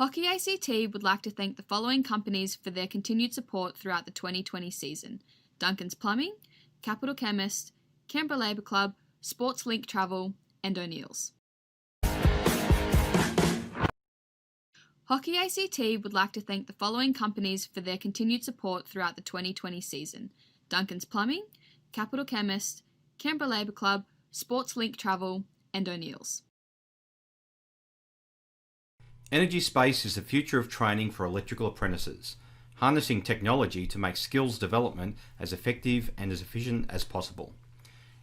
Hockey ACT would like to thank the following companies for their continued support throughout the 2020 season: Duncan's Plumbing, Capital Chemist, Canberra Labour Club, Sports Link Travel, and O'Neill's. Hockey ACT would like to thank the following companies for their continued support throughout the 2020 season: Duncan's Plumbing, Capital Chemist, Canberra Labour Club, Sports Link Travel, and O'Neill's. Energy Space is the future of training for electrical apprentices, harnessing technology to make skills development as effective and as efficient as possible.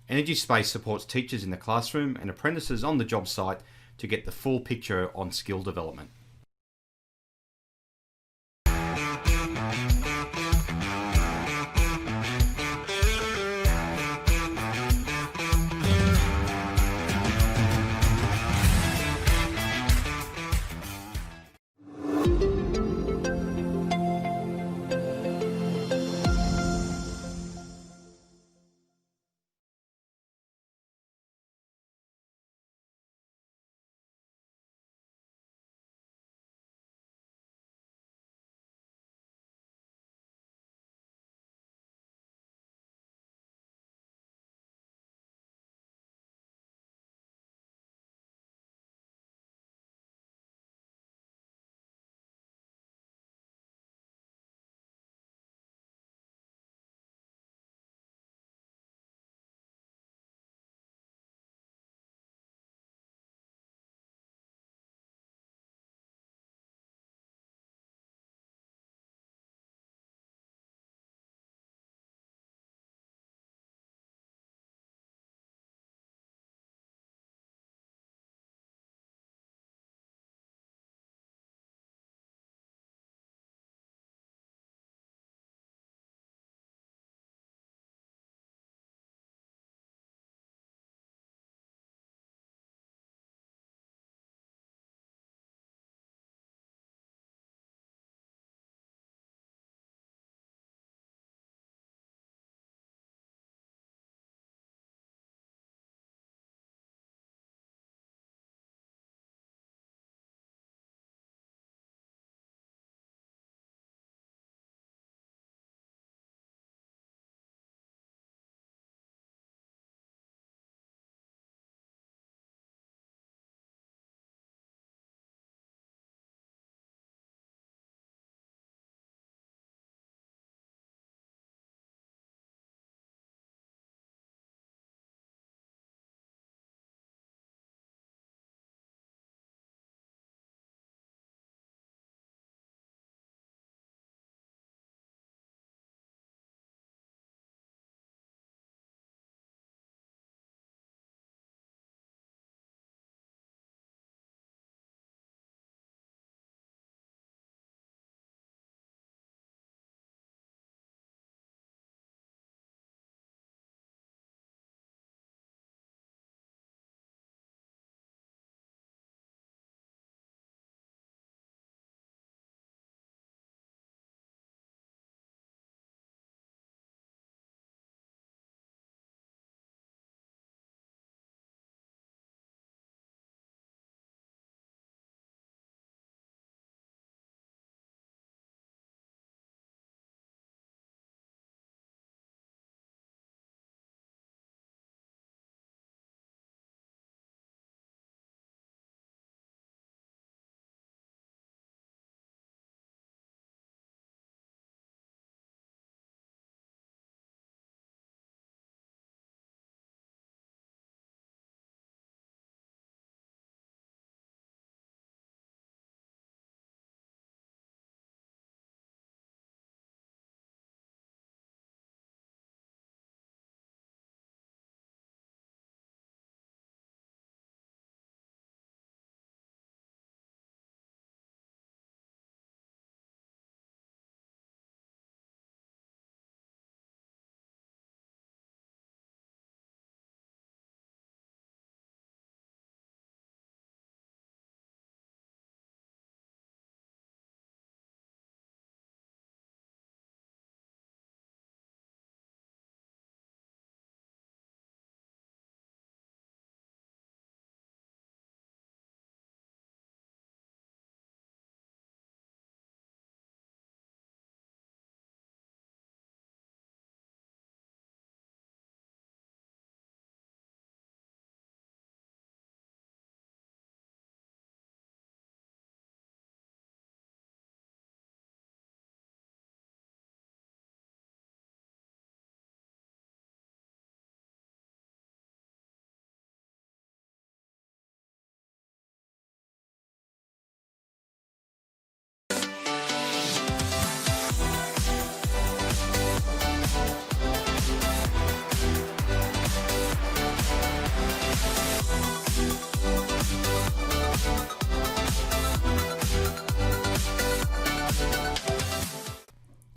Energy Space supports teachers in the classroom and apprentices on the job site to get the full picture on skill development.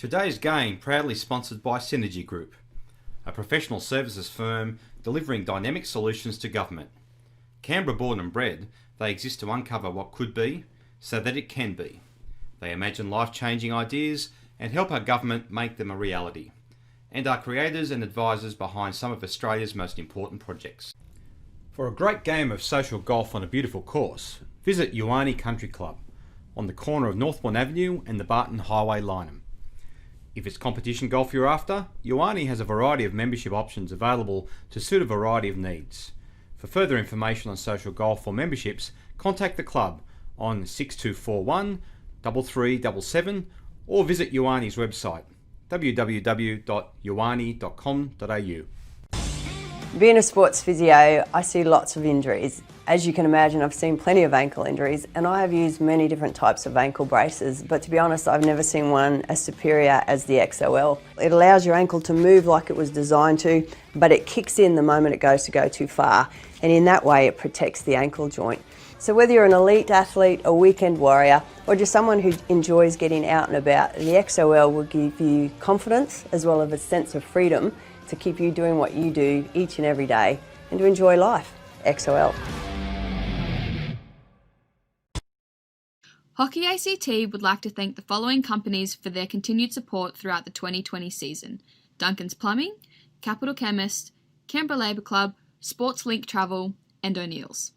Today's game proudly sponsored by Synergy Group, a professional services firm delivering dynamic solutions to government. Canberra born and bred, they exist to uncover what could be so that it can be. They imagine life-changing ideas and help our government make them a reality, and are creators and advisors behind some of Australia's most important projects. For a great game of social golf on a beautiful course, visit wonqy Country Club on the corner of Northbourne Avenue and the Barton Highway, Lyneham. If it's competition golf you're after, wonqy has a variety of membership options available to suit a variety of needs. For further information on social golf or memberships, contact the club on 6241 3377 or visit wonqy's website www.wonqy.com.au. Being a sports physio, I see lots of injuries. As you can imagine, I've seen plenty of ankle injuries and I have used many different types of ankle braces, but to be honest, I've never seen one as superior as the XOL. It allows your ankle to move like it was designed to, but it kicks in the moment it goes to go too far, and in that way it protects the ankle joint. So whether you're an elite athlete, a weekend warrior, or just someone who enjoys getting out and about, the XOL will give you confidence as well as a sense of freedom to keep you doing what you do each and every day and to enjoy life. XOL. Hockey ACT would like to thank the following companies for their continued support throughout the 2020 season: Duncan's Plumbing, Capital Chemist, Canberra Labour Club, Sports Link Travel, and O'Neill's.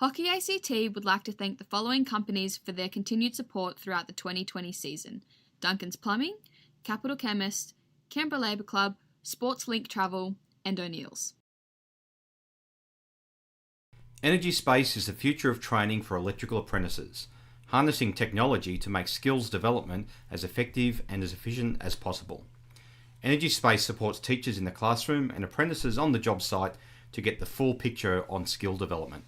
Hockey ACT would like to thank the following companies for their continued support throughout the 2020 season: Duncan's Plumbing, Capital Chemist, Canberra Labour Club, Sports Link Travel, and O'Neill's. Energy Space is the future of training for electrical apprentices, harnessing technology to make skills development as effective and as efficient as possible. Energy Space supports teachers in the classroom and apprentices on the job site to get the full picture on skill development.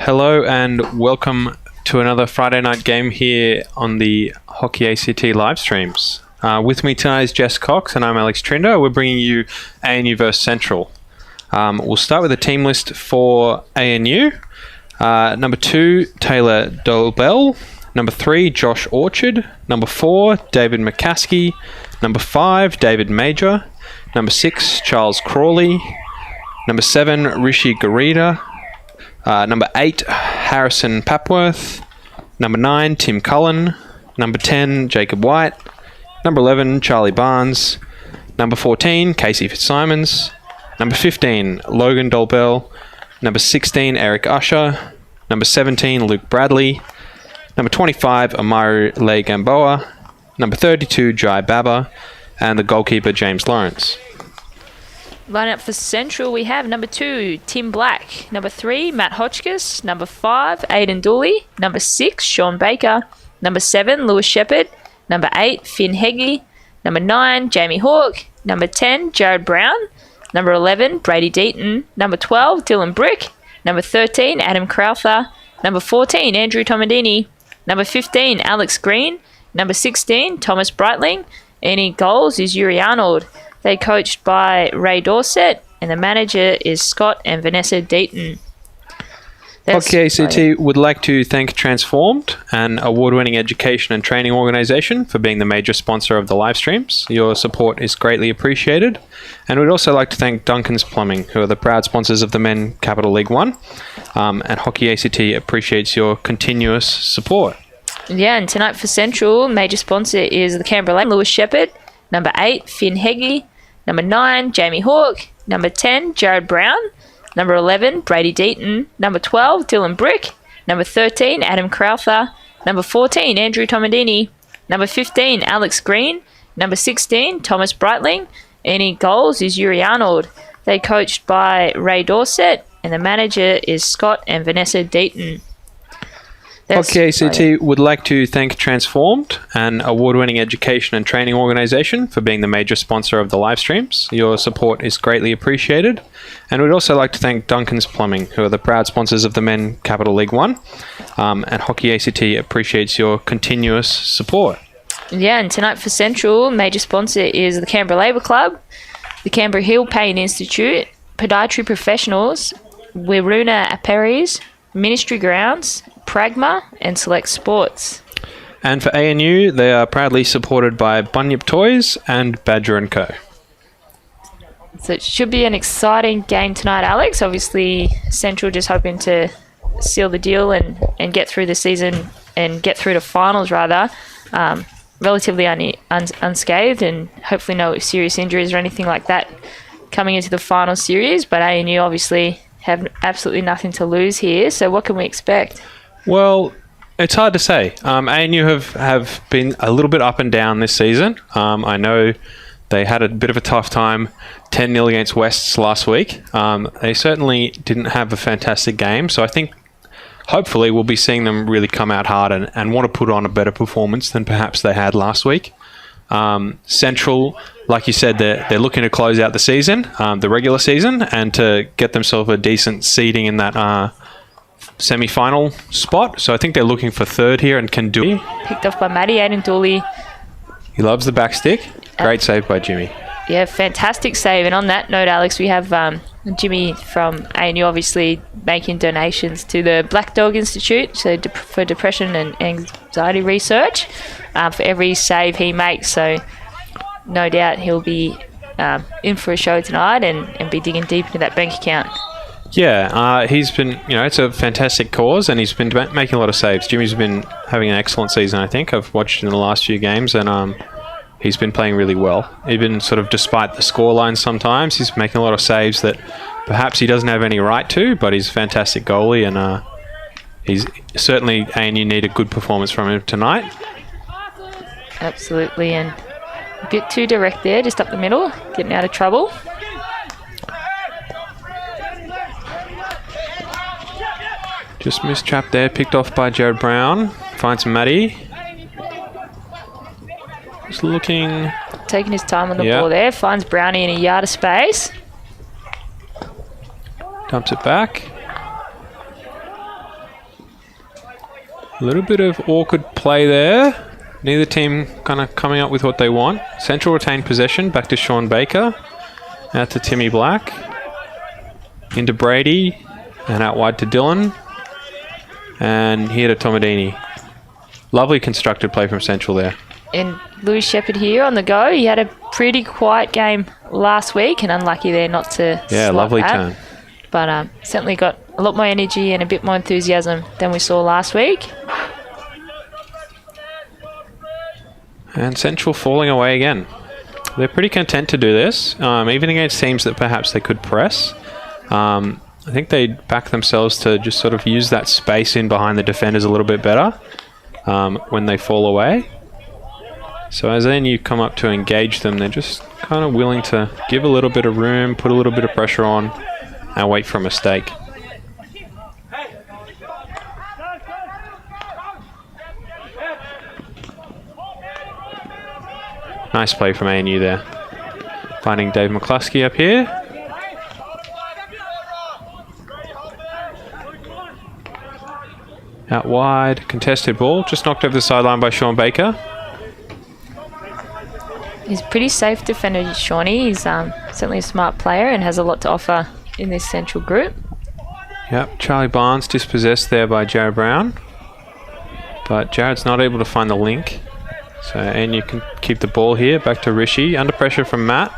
Hello and welcome to another Friday night game here on the Hockey ACT live streams. With me tonight is Jess Cox and I'm Alex Trinder. We're bringing you ANU vs Central. We'll start with the team list for ANU. Number 2, Taylor Dolbell. Number 3, Josh Orchard. Number 4, David McCaskey. Number 5, David Major. Number 6, Charles Crawley. Number 7, Rishi Garida. Number 8, Harrison Papworth. Number 9, Tim Cullen. Number 10, Jacob White. Number 11, Charlie Barnes. Number 14, Casey Fitzsimons. Number 15, Logan Dolbell. Number 16, Eric Usher. Number 17, Luke Bradley. Number 25, Amaru Le Gamboa. Number 32, Jai Baba. And the goalkeeper, James Lawrence. Line up for Central, we have number 2, Tim Black. Number 3, Matt Hotchkiss. Number 5, Aidan Dooley. Number 6, Sean Baker. Number 7, Lewis Shepherd. Number 8, Finn Heggie. Number 9, Jamie Hawke. Number 10, Jared Brown. Number 11, Brady Deaton. Number 12, Dylan Brick. Number 13, Adam Crowther. Number 14, Andrew Tomadini. Number 15, Alex Green. Number 16, Thomas Breitling. Any goals is Yuri Arnold. They're coached by Ray Dorset, and the manager is Scott and Vanessa Deaton. Hockey ACT would like to thank Transformed, an award-winning education and training organisation, for being the major sponsor of the live streams. Your support is greatly appreciated. And we'd also like to thank Duncan's Plumbing, who are the proud sponsors of the Men Capital League 1. And Hockey ACT appreciates your continuous support. Yeah, and tonight for Central, major sponsor is the Canberra Lane, Lewis Shepherd. Number 8, Finn Heggie. Number 9, Jamie Hawke. Number 10, Jared Brown. Number 11, Brady Deaton. Number 12, Dylan Brick. Number 13, Adam Crowther. Number 14, Andrew Tomadini. Number 15, Alex Green. Number 16, Thomas Breitling. Any goals is Yuri Arnold. They're coached by Ray Dorset, and the manager is Scott and Vanessa Deaton. Hockey ACT would like to thank Transformed, an award-winning education and training organisation, for being the major sponsor of the live streams. Your support is greatly appreciated. And we'd also like to thank Duncan's Plumbing, who are the proud sponsors of the Men Capital League 1. And Hockey ACT appreciates your continuous support. Yeah, and tonight for Central, major sponsor is the Canberra Labour Club, the Canberra Hill Pain Institute, Podiatry Professionals, Wiruna Aperis, Ministry Grounds, Pragma, and Select Sports. And for ANU, they are proudly supported by Bunyip Toys and Badger & Co. So it should be an exciting game tonight, Alex. Obviously, Central just hoping to seal the deal and get through the season and get through to finals, rather, relatively unscathed, and hopefully no serious injuries or anything like that coming into the final series. But ANU obviously have absolutely nothing to lose here. So what can we expect? Well, it's hard to say. ANU have been a little bit up and down this season. I know they had a bit of a tough time 10-0 against Wests last week. They certainly didn't have a fantastic game, so I think hopefully we'll be seeing them really come out hard and want to put on a better performance than perhaps they had last week. Central, like you said, they're looking to close out the season, the regular season, and to get themselves a decent seeding in that semi-final spot. So I think they're looking for third here and can do it. Picked off by Matty, Aidan Dooley. He loves the back stick. Great save by Jimmy. Yeah, fantastic save. And on that note, Alex, we have Jimmy from ANU obviously making donations to the Black Dog Institute for depression and anxiety research for every save he makes. So no doubt he'll be in for a show tonight and be digging deep into that bank account. Yeah, he's been, it's a fantastic cause, and he's been making a lot of saves. Jimmy's been having an excellent season, I think. I've watched in the last few games, and he's been playing really well. Even sort of despite the scoreline sometimes, he's making a lot of saves that perhaps he doesn't have any right to, but he's a fantastic goalie, and he's certainly, ANU need a good performance from him tonight. Absolutely, and a bit too direct there, just up the middle, getting out of trouble. Just mistrapped there, picked off by Jared Brown. Finds Matty. Just looking. Taking his time on the ball there. Finds Brownie in a yard of space. Dumps it back. A little bit of awkward play there. Neither team kind of coming up with what they want. Central retained possession. Back to Sean Baker. Out to Timmy Black. Into Brady. And out wide to Dylan. And here to Tomadini. Lovely constructed play from Central there. And Louis Shepherd here on the go. He had a pretty quiet game last week and unlucky there not to slot lovely that. turn. But certainly got a lot more energy and a bit more enthusiasm than we saw last week. And Central falling away again. They're pretty content to do this, even against teams that perhaps they could press. I think they back themselves to just sort of use that space in behind the defenders a little bit better when they fall away. So as then you come up to engage them, they're just kind of willing to give a little bit of room, put a little bit of pressure on, and wait for a mistake. Nice play from ANU there. Finding Dave McCluskey up here. Out wide, contested ball. Just knocked over the sideline by Sean Baker. He's a pretty safe defender, Shawnee. He's certainly a smart player and has a lot to offer in this Central group. Yep, Charlie Barnes dispossessed there by Jared Brown. But Jared's not able to find the link. So, and you can keep the ball here. Back to Rishi. Under pressure from Matt.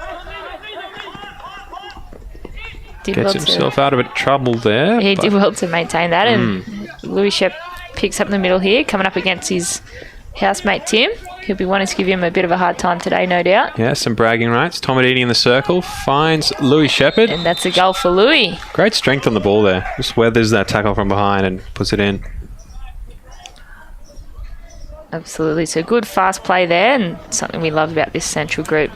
Gets himself out of a trouble there. He did well to maintain that. And Louis Shep picks up in the middle here, coming up against his housemate Tim. He'll be wanting to give him a bit of a hard time today, no doubt. Yeah, some bragging rights. Tomadini in the circle. Finds Louis Shepherd. And that's a goal for Louis. Great strength on the ball there. Just weathers that tackle from behind and puts it in. Absolutely. So good fast play there and something we love about this Central group.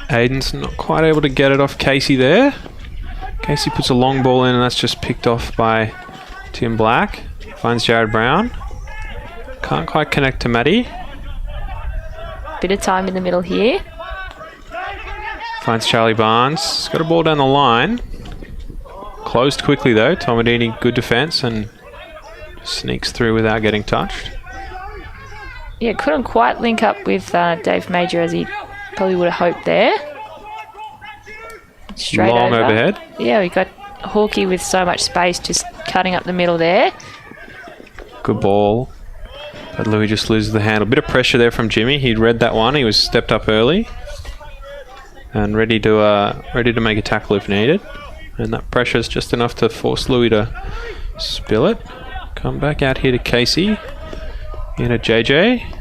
Aiden's not quite able to get it off Casey there. Casey puts a long ball in and that's just picked off by Tim Black. Finds Jared Brown. Can't quite connect to Matty. Bit of time in the middle here. Finds Charlie Barnes. He's got a ball down the line. Closed quickly though. Tomadini, good defence and sneaks through without getting touched. Yeah, couldn't quite link up with Dave Major as he probably would have hoped there. Straight long over. Overhead. Yeah, we got Hawkey with so much space just cutting up the middle there. Good ball. But Louis just loses the handle. Bit of pressure there from Jimmy. He'd read that one. He was stepped up early. And ready to make a tackle if needed. And that pressure is just enough to force Louis to spill it. Come back out here to Casey. In a JJ.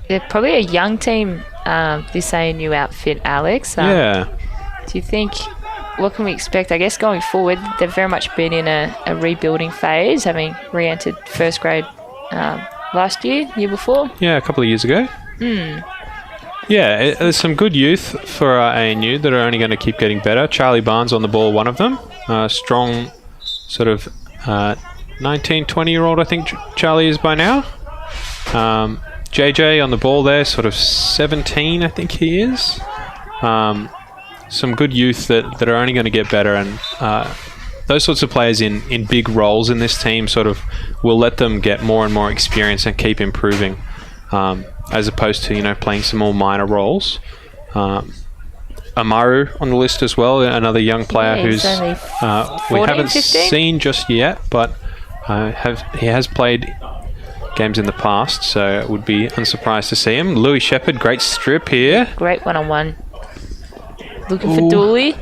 They're probably a young team, this ANU outfit, Alex. Yeah. Do you think, what can we expect, I guess, going forward? They've very much been in a rebuilding phase, having re-entered first grade last year before. Yeah, a couple of years ago. Yeah, there's some good youth for ANU that are only going to keep getting better. Charlie Barnes on the ball, one of them. Strong sort of 19, 20-year-old, I think Charlie is by now. JJ on the ball there, sort of 17, I think he is. Some good youth that are only going to get better, and those sorts of players in big roles in this team sort of will let them get more and more experience and keep improving, as opposed to playing some more minor roles. Amaru on the list as well, another young player who's 14, we haven't 15? seen just yet, but he has played games in the past, so it would be unsurprised to see him. Louis Shepherd, great strip here. Great one-on-one. Looking for Dooley.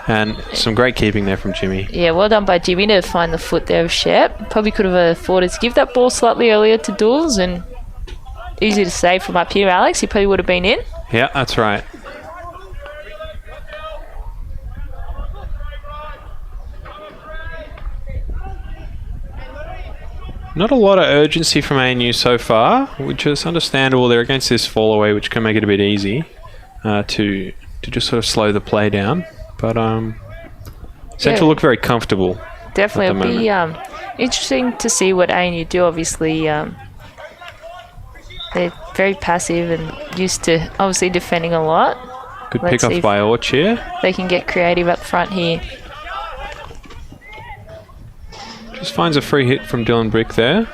And some great keeping there from Jimmy. Yeah, well done by Jimmy to find the foot there of Shep. Probably could have afforded to give that ball slightly earlier to Dools, and easy to save from up here, Alex. He probably would have been in. Yeah, that's right. Not a lot of urgency from ANU so far, which is understandable. They're against this fall away, which can make it a bit easy to just sort of slow the play down. But Central look very comfortable. Definitely. It'll be interesting to see what ANU do. Obviously, They're very passive and used to obviously defending a lot. Good Let's pick see off if by Orch here. they can get creative up front here. Just finds a free hit from Dylan Brick there.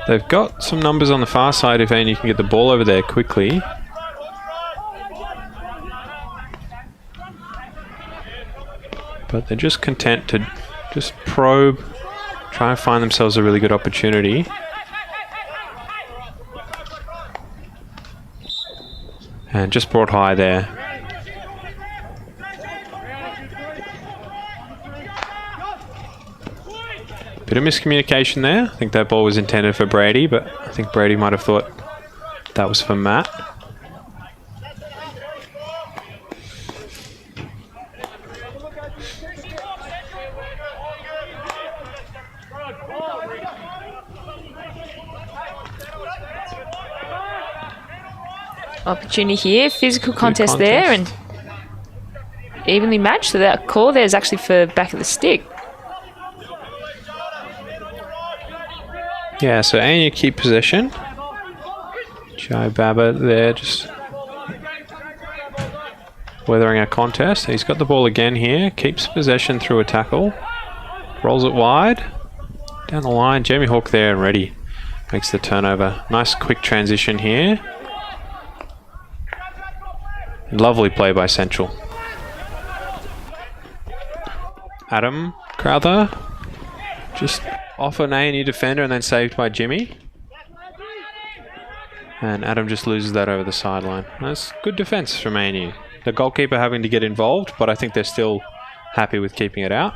They've got some numbers on the far side if ANU can get the ball over there quickly. But they're just content to just probe, try and find themselves a really good opportunity. And just brought high there. Bit of miscommunication there. I think that ball was intended for Brady, but I think Brady might have thought that was for Matt. Opportunity here, physical contest contest. there, and evenly matched. So that call there is actually for back of the stick. Yeah, so ANU keep possession. Joe Baba there just weathering a contest. He's got the ball again here, keeps possession through a tackle, rolls it wide, down the line, Jamie Hawk there and ready. Makes the turnover. Nice quick transition here. Lovely play by Central. Adam Crowther just off an ANU defender and then saved by Jimmy. And Adam just loses that over the sideline. That's good defence from ANU. The goalkeeper having to get involved, but I think they're still happy with keeping it out.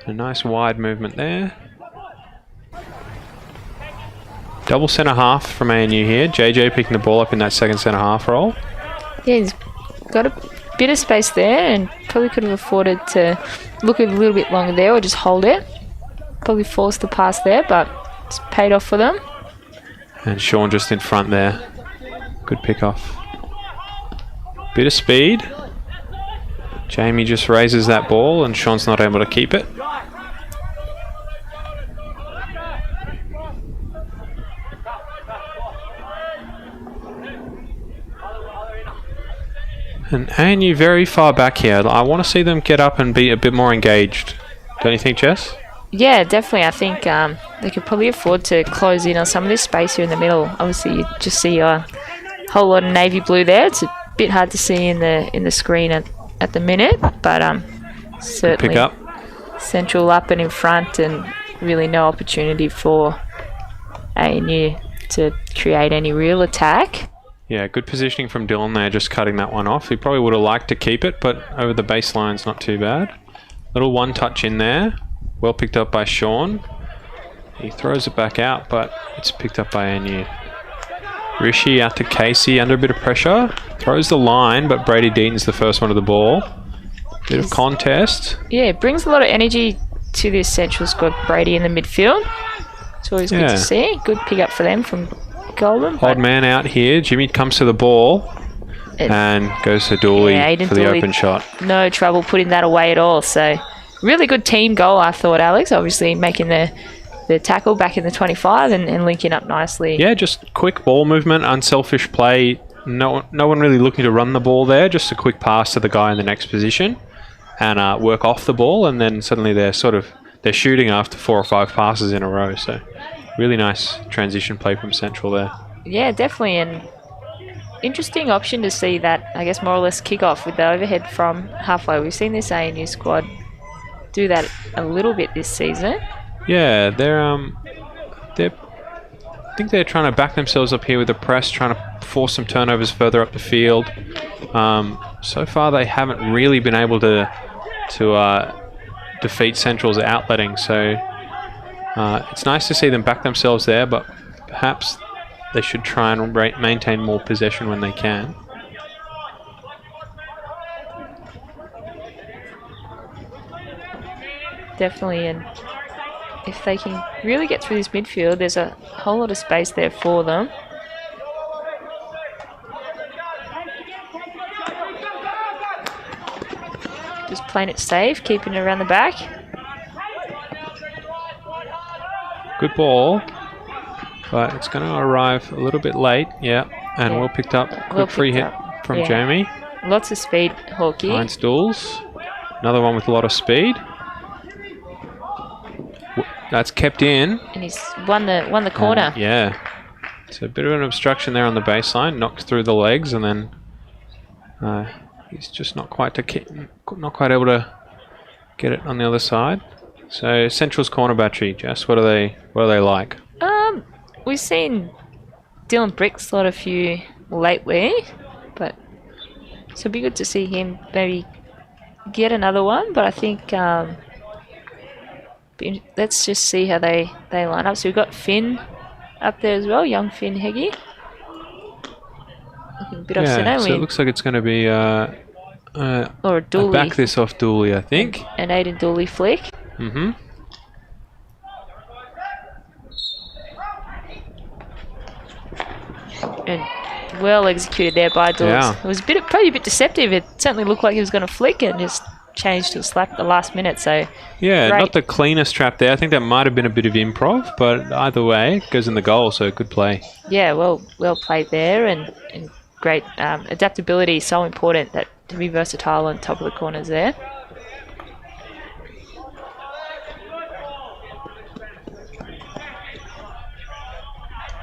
A nice wide movement there. Double centre half from ANU here. JJ picking the ball up in that second centre half role. Yeah, he's got a bit of space there and probably could have afforded to look a little bit longer there or just hold it. Probably forced the pass there, but it's paid off for them. And Sean just in front there. Good pick off. Bit of speed. Jamie just raises that ball and Sean's not able to keep it. And ANU very far back here. I want to see them get up and be a bit more engaged. Don't you think, Jess? Yeah, definitely. I think they could probably afford to close in on some of this space here in the middle. Obviously, you just see a whole lot of navy blue there. It's a bit hard to see in the screen at the minute, but certainly Pick up. Central up and in front, and really no opportunity for ANU to create any real attack. Yeah, good positioning from Dylan there, just cutting that one off. He probably would have liked to keep it, but over the baseline's not too bad. Little one touch in there. Well picked up by Sean. He throws it back out, but it's picked up by ANU. Rishi out to Casey under a bit of pressure. Throws the line, but Brady Deaton's the first one to the ball. Bit of contest. Yeah, it brings a lot of energy to this Central squad. Brady in the midfield. It's always good to see. Good pick up for them from Golden. Odd man out here. Jimmy comes to the ball and goes to Dooley for the open shot. No trouble putting that away at all. So really good team goal, I thought, Alex. Obviously making the tackle back in the 25 and linking up nicely. Yeah, just quick ball movement, unselfish play. No one really looking to run the ball there. Just a quick pass to the guy in the next position and work off the ball, and then suddenly they're shooting after 4 or 5 passes in a row. So really nice transition play from Central there. Yeah, definitely. And interesting option to see that, I guess, more or less kick off with the overhead from halfway. We've seen this ANU squad do that a little bit this season. Yeah, I think they're trying to back themselves up here with the press, trying to force some turnovers further up the field. So far, they haven't really been able to defeat Central's outletting. So it's nice to see them back themselves there, but perhaps they should try and maintain more possession when they can. Definitely, and if they can really get through this midfield, there's a whole lot of space there for them. Just playing it safe, keeping it around the back. Good ball. But it's going to arrive a little bit late. Yeah. And well picked up. Good free hit from Jamie. Lots of speed, Hawkeye. Finds Dools. Another one with a lot of speed. That's kept in. And he's won the corner. Yeah. So a bit of an obstruction there on the baseline. Knocks through the legs, and then he's just not quite able to get it on the other side. So Central's corner battery, Jess, what are they like? We've seen Dylan Brick slot a few lately, but so it'd be good to see him maybe get another one. But I think let's just see how they line up. So we've got Finn up there as well, young Finn Heggie. Looking a bit upset, so it looks like it's going to be or a Dooley. Back this off Dooley, I think. An Aiden Dooley flick. Mm-hmm. And well executed there by Dools. Yeah. It was probably a bit deceptive. It certainly looked like he was going to flick and just changed to a slap at the last minute. So yeah, great. Not the cleanest trap there. I think that might have been a bit of improv, but either way, it goes in the goal, so good play. Yeah, well played there, and great adaptability is so important, that to be versatile on top of the corners there.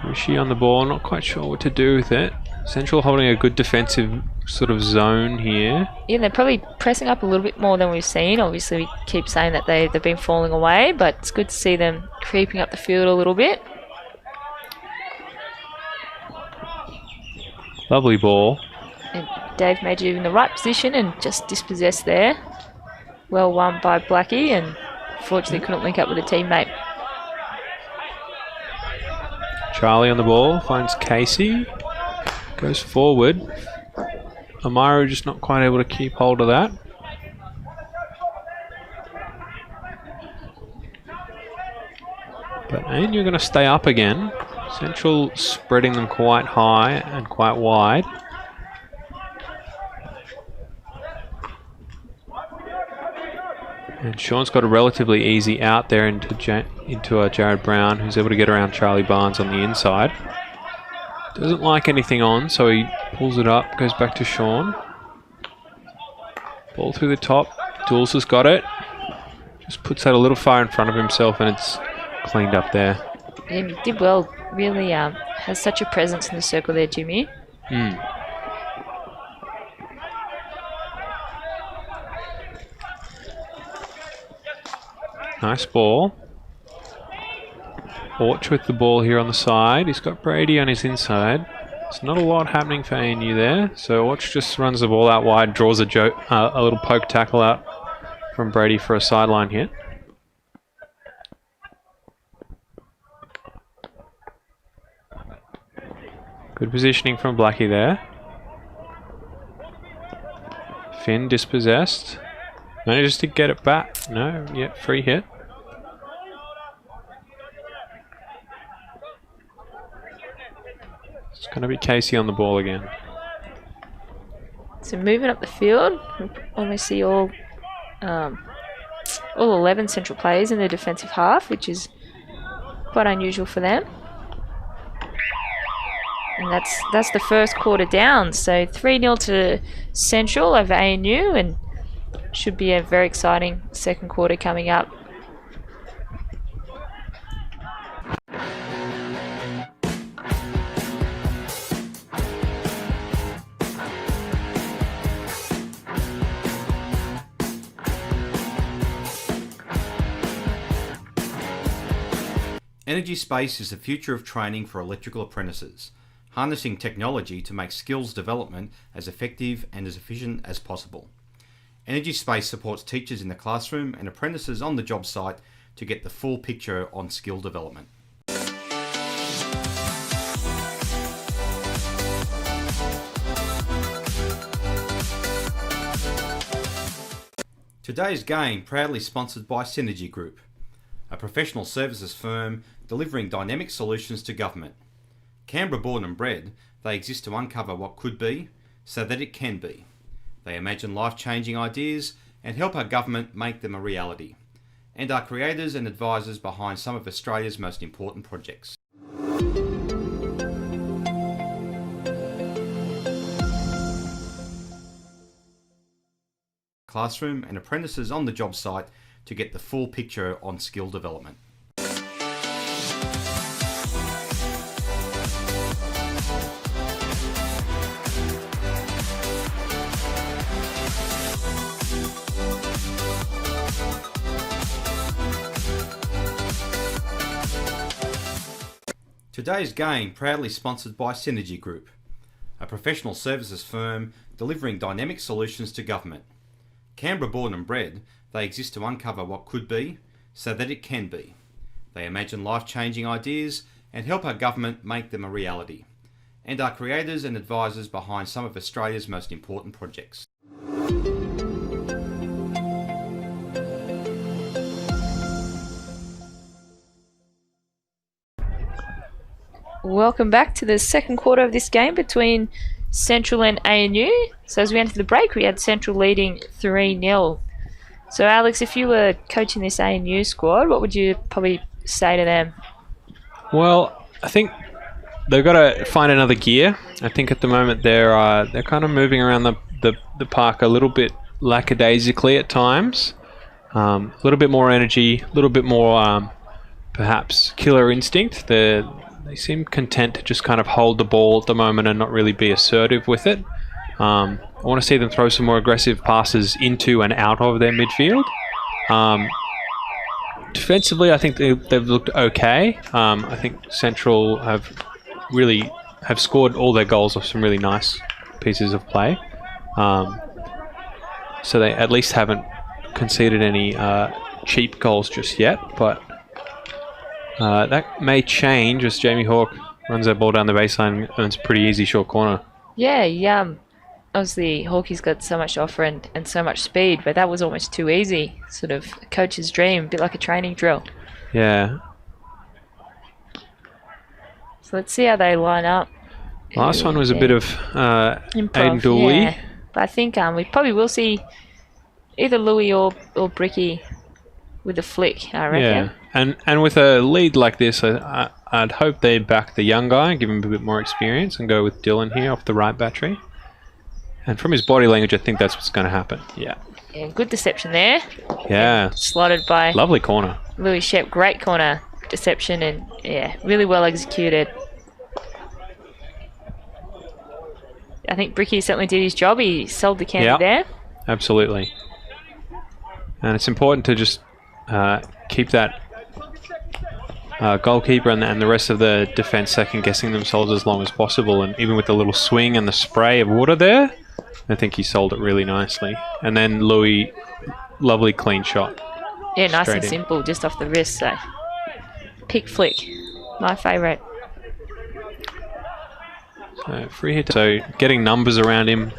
Rishi on the ball, not quite sure what to do with it. Central holding a good defensive sort of zone here. Yeah, they're probably pressing up a little bit more than we've seen. Obviously, we keep saying that they've been falling away, but it's good to see them creeping up the field a little bit. Lovely ball. And Dave Major in the right position and just dispossessed there. Well won by Blackie, and fortunately couldn't link up with a teammate. Charlie on the ball, finds Casey, goes forward. Amaru just not quite able to keep hold of that. But and you're going to stay up again. Central spreading them quite high and quite wide. And Sean's got a relatively easy out there into Jared Brown, who's able to get around Charlie Barnes on the inside. Doesn't like anything on, so he pulls it up, goes back to Sean. Ball through the top. Dools has got it. Just puts that a little far in front of himself, and it's cleaned up there. Yeah, he did well. Really has such a presence in the circle there, Jimmy. Nice ball. Orch with the ball here on the side. He's got Brady on his inside. There's not a lot happening for ANU there. So Orch just runs the ball out wide, draws a little poke tackle out from Brady for a sideline hit. Good positioning from Blackie there. Finn dispossessed. Manages to get it back. No, yeah, free hit. It's going to be Casey on the ball again. So moving up the field, we almost see all 11 Central players in the defensive half, which is quite unusual for them. And that's the first quarter down. So 3-0 to Central over ANU, and should be a very exciting second quarter coming up. Energy space is the future of training for electrical apprentices, harnessing technology to make skills development as effective and as efficient as possible. Energy Space supports teachers in the classroom and apprentices on the job site to get the full picture on skill development. Today's game proudly sponsored by Synergy Group, a professional services firm delivering dynamic solutions to government. Canberra born and bred, they exist to uncover what could be so that it can be. They imagine life-changing ideas and help our government make them a reality. and are creators and advisors behind some of Australia's most important projects. Classroom and apprentices on the job site to get the full picture on skill development. Today's game proudly sponsored by Synergy Group, a professional services firm delivering dynamic solutions to government. Canberra born and bred, they exist to uncover what could be so that it can be. They imagine life-changing ideas and help our government make them a reality, and are creators and advisors behind some of Australia's most important projects. Welcome back to the second quarter of this game between Central and ANU. So as we enter the break, we had Central leading 3-0. So Alex, if you were coaching this ANU squad, what would you probably say to them? Well, I think they've got to find another gear. I think at the moment they're kind of moving around the park a little bit lackadaisically at times. A little bit more energy, a little bit more perhaps killer instinct. They seem content to just kind of hold the ball at the moment and not really be assertive with it. I want to see them throw some more aggressive passes into and out of their midfield. Defensively, I think they've looked okay. I think Central have scored all their goals off some really nice pieces of play. So they at least haven't conceded any cheap goals just yet, but that may change as Jamie Hawke runs that ball down the baseline and earns a pretty easy short corner. Yeah. Obviously, Hawkey's got so much to offer and so much speed, but that was almost too easy. Sort of a coach's dream, a bit like a training drill. Yeah. So let's see how they line up. Last one was a bit of Aiden Dooley. Yeah. But I think we probably will see either Louis or Bricky with a flick, I reckon. Yeah, and with a lead like this, I'd hope they back the young guy, give him a bit more experience, and go with Dylan here off the right battery. And from his body language, I think that's what's going to happen. Yeah. Yeah, good deception there. Yeah. Slotted by lovely corner. Louis Shep, great corner deception, and yeah, really well executed. I think Bricky certainly did his job. He sold the candy there. Absolutely. And it's important to just keep that goalkeeper and the rest of the defence second guessing themselves as long as possible. And even with the little swing and the spray of water there, I think he sold it really nicely. And then Louis, lovely clean shot. Yeah, nice and simple, just off the wrist. So, pick flick, my favourite. So free hit. So getting numbers around him,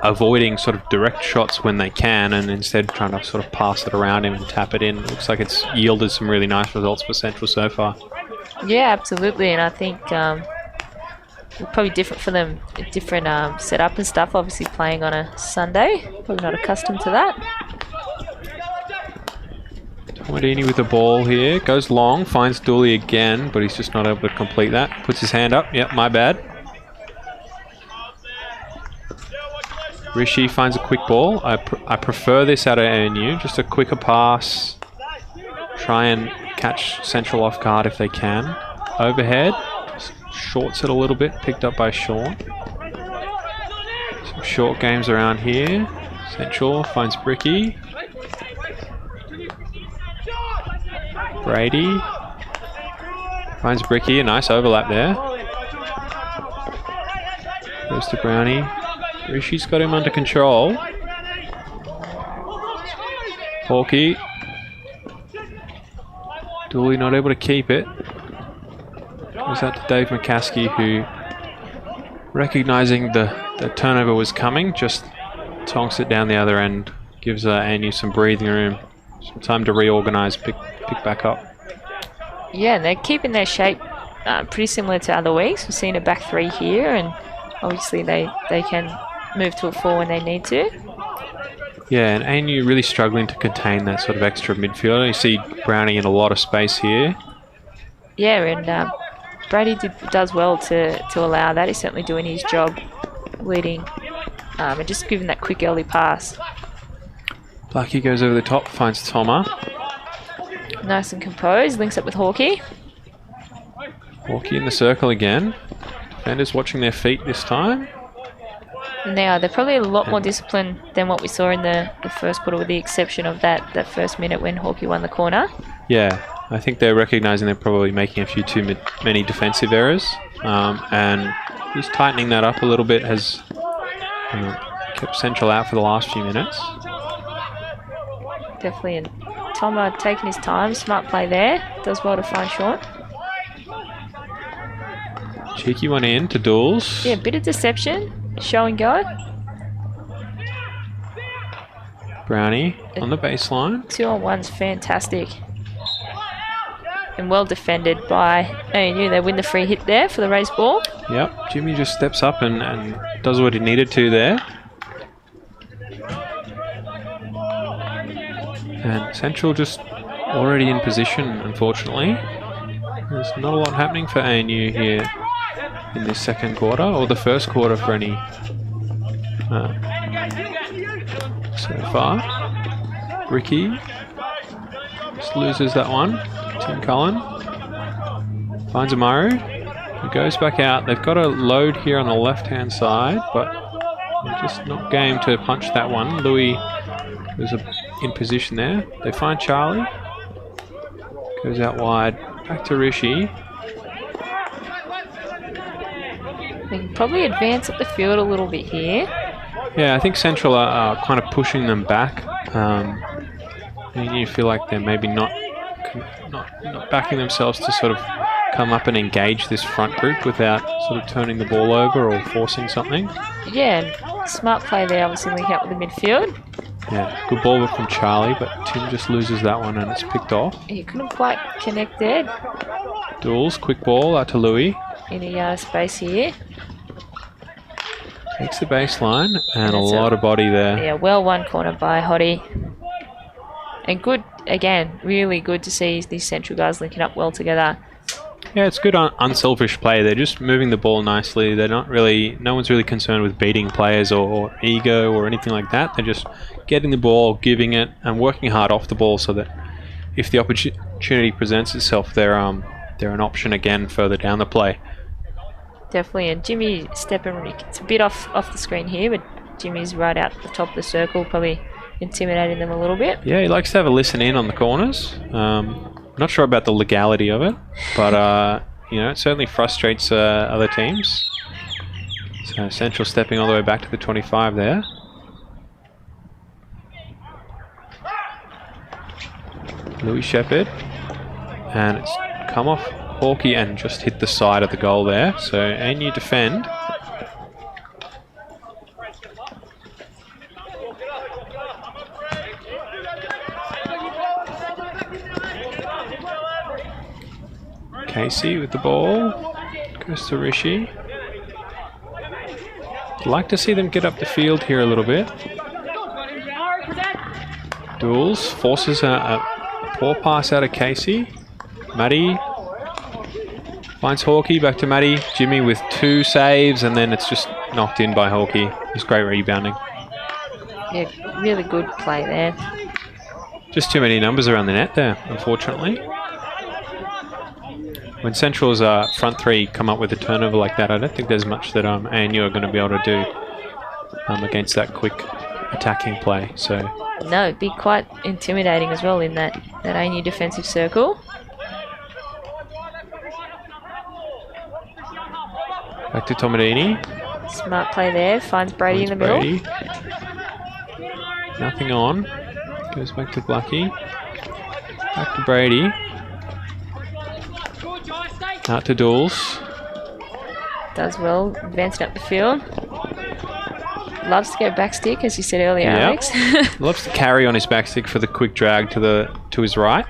avoiding sort of direct shots when they can, and instead trying to sort of pass it around him and tap it in. It looks like it's yielded some really nice results for Central so far. Yeah, absolutely, and I think probably different for them, different setup and stuff. Obviously playing on a Sunday, probably not accustomed to that. Tomadini with the ball here, goes long, finds Dooley again, but he's just not able to complete that. Puts his hand up, yep, my bad. Rishi finds a quick ball. I prefer this out of ANU, just a quicker pass. Try and catch Central off guard if they can. Overhead, shorts it a little bit, picked up by Sean. Some short games around here. Central finds Bricky. Brady finds Bricky, a nice overlap there. Goes to Brownie. Rishi's got him under control. Hawkey. Dooley not able to keep it. Goes out to Dave McCaskey, who, recognising the turnover was coming, just tonks it down the other end. Gives ANU some breathing room. Some time to reorganise, pick back up. Yeah, they're keeping their shape pretty similar to other weeks. We've seen a back three here, and obviously they can move to a 4 when they need to. Yeah, and ANU really struggling to contain that sort of extra midfielder. You see Brownie in a lot of space here. Yeah, and Brady does well to allow that. He's certainly doing his job leading and just giving that quick early pass. Blackie goes over the top, finds Toma. Nice and composed, links up with wonqy. wonqy in the circle again. Defenders watching their feet this time. And they're probably a lot more disciplined than what we saw in the first quarter, with the exception of that first minute when wonqy won the corner. Yeah, I think they're recognising they're probably making a few too many defensive errors, and just tightening that up a little bit has kept Central out for the last few minutes. Definitely, and Toma taking his time, smart play there, does well to find Sean. Cheeky one in to Duels. Yeah, bit of deception, show and go. Brownie on the baseline. 2-on-1's fantastic. And well defended by ANU. They win the free hit there for the raised ball. Yep, Jimmy just steps up and does what he needed to there. And Central just already in position, unfortunately. There's not a lot happening for ANU here in this second quarter, or the first quarter for any so far. Ricky just loses that one. Tim Cullen finds Amaru. He goes back out. They've got a load here on the left-hand side, but they're just not game to punch that one. Louis was in position there. They find Charlie. Goes out wide. Back to Rishi. They can probably advance up the field a little bit here. Yeah, I think Central are kind of pushing them back. And you feel like they're maybe not backing themselves to sort of come up and engage this front group without sort of turning the ball over or forcing something. Yeah, and smart play there, obviously linking up with the midfield. Yeah, good ball from Charlie, but Tim just loses that one and it's picked off. He couldn't quite connect there. Duels, quick ball out to Louis. In a yard of space here. Takes the baseline and a lot of body there. Yeah, well won corner by Hottie. And good, again, really good to see these Central guys linking up well together. Yeah, it's good unselfish play. They're just moving the ball nicely. They're not really, no one's really concerned with beating players or ego or anything like that. They're just getting the ball, giving it, and working hard off the ball so that if the opportunity presents itself, they're an option again further down the play. Definitely, and Jimmy stepping, it's a bit off the screen here, but Jimmy's right out the top of the circle, probably intimidating them a little bit. Yeah, he likes to have a listen in on the corners. Not sure about the legality of it, but you know, it certainly frustrates other teams. So Central stepping all the way back to the 25 there. Louis Shepherd, and it's come off wonqy and just hit the side of the goal there. So ANU defend. Casey with the ball, goes to Rishi. I'd like to see them get up the field here a little bit. Duels forces a poor pass out of Casey. Matty finds wonqy, back to Matty. Jimmy with 2 saves, and then it's just knocked in by wonqy. It's great rebounding. Yeah, really good play there. Just too many numbers around the net there, unfortunately. When Central's front three come up with a turnover like that, I don't think there's much that ANU are going to be able to do against that quick attacking play. So no, it'd be quite intimidating as well in that ANU defensive circle. Back to Tomadini. Smart play there, finds Brady in the middle. Nothing on. Goes back to Blackie. Back to Brady. Out to Duels. Does well, advancing up the field. Loves to go back stick, as you said earlier, Alex. Loves to carry on his back stick for the quick drag to his right.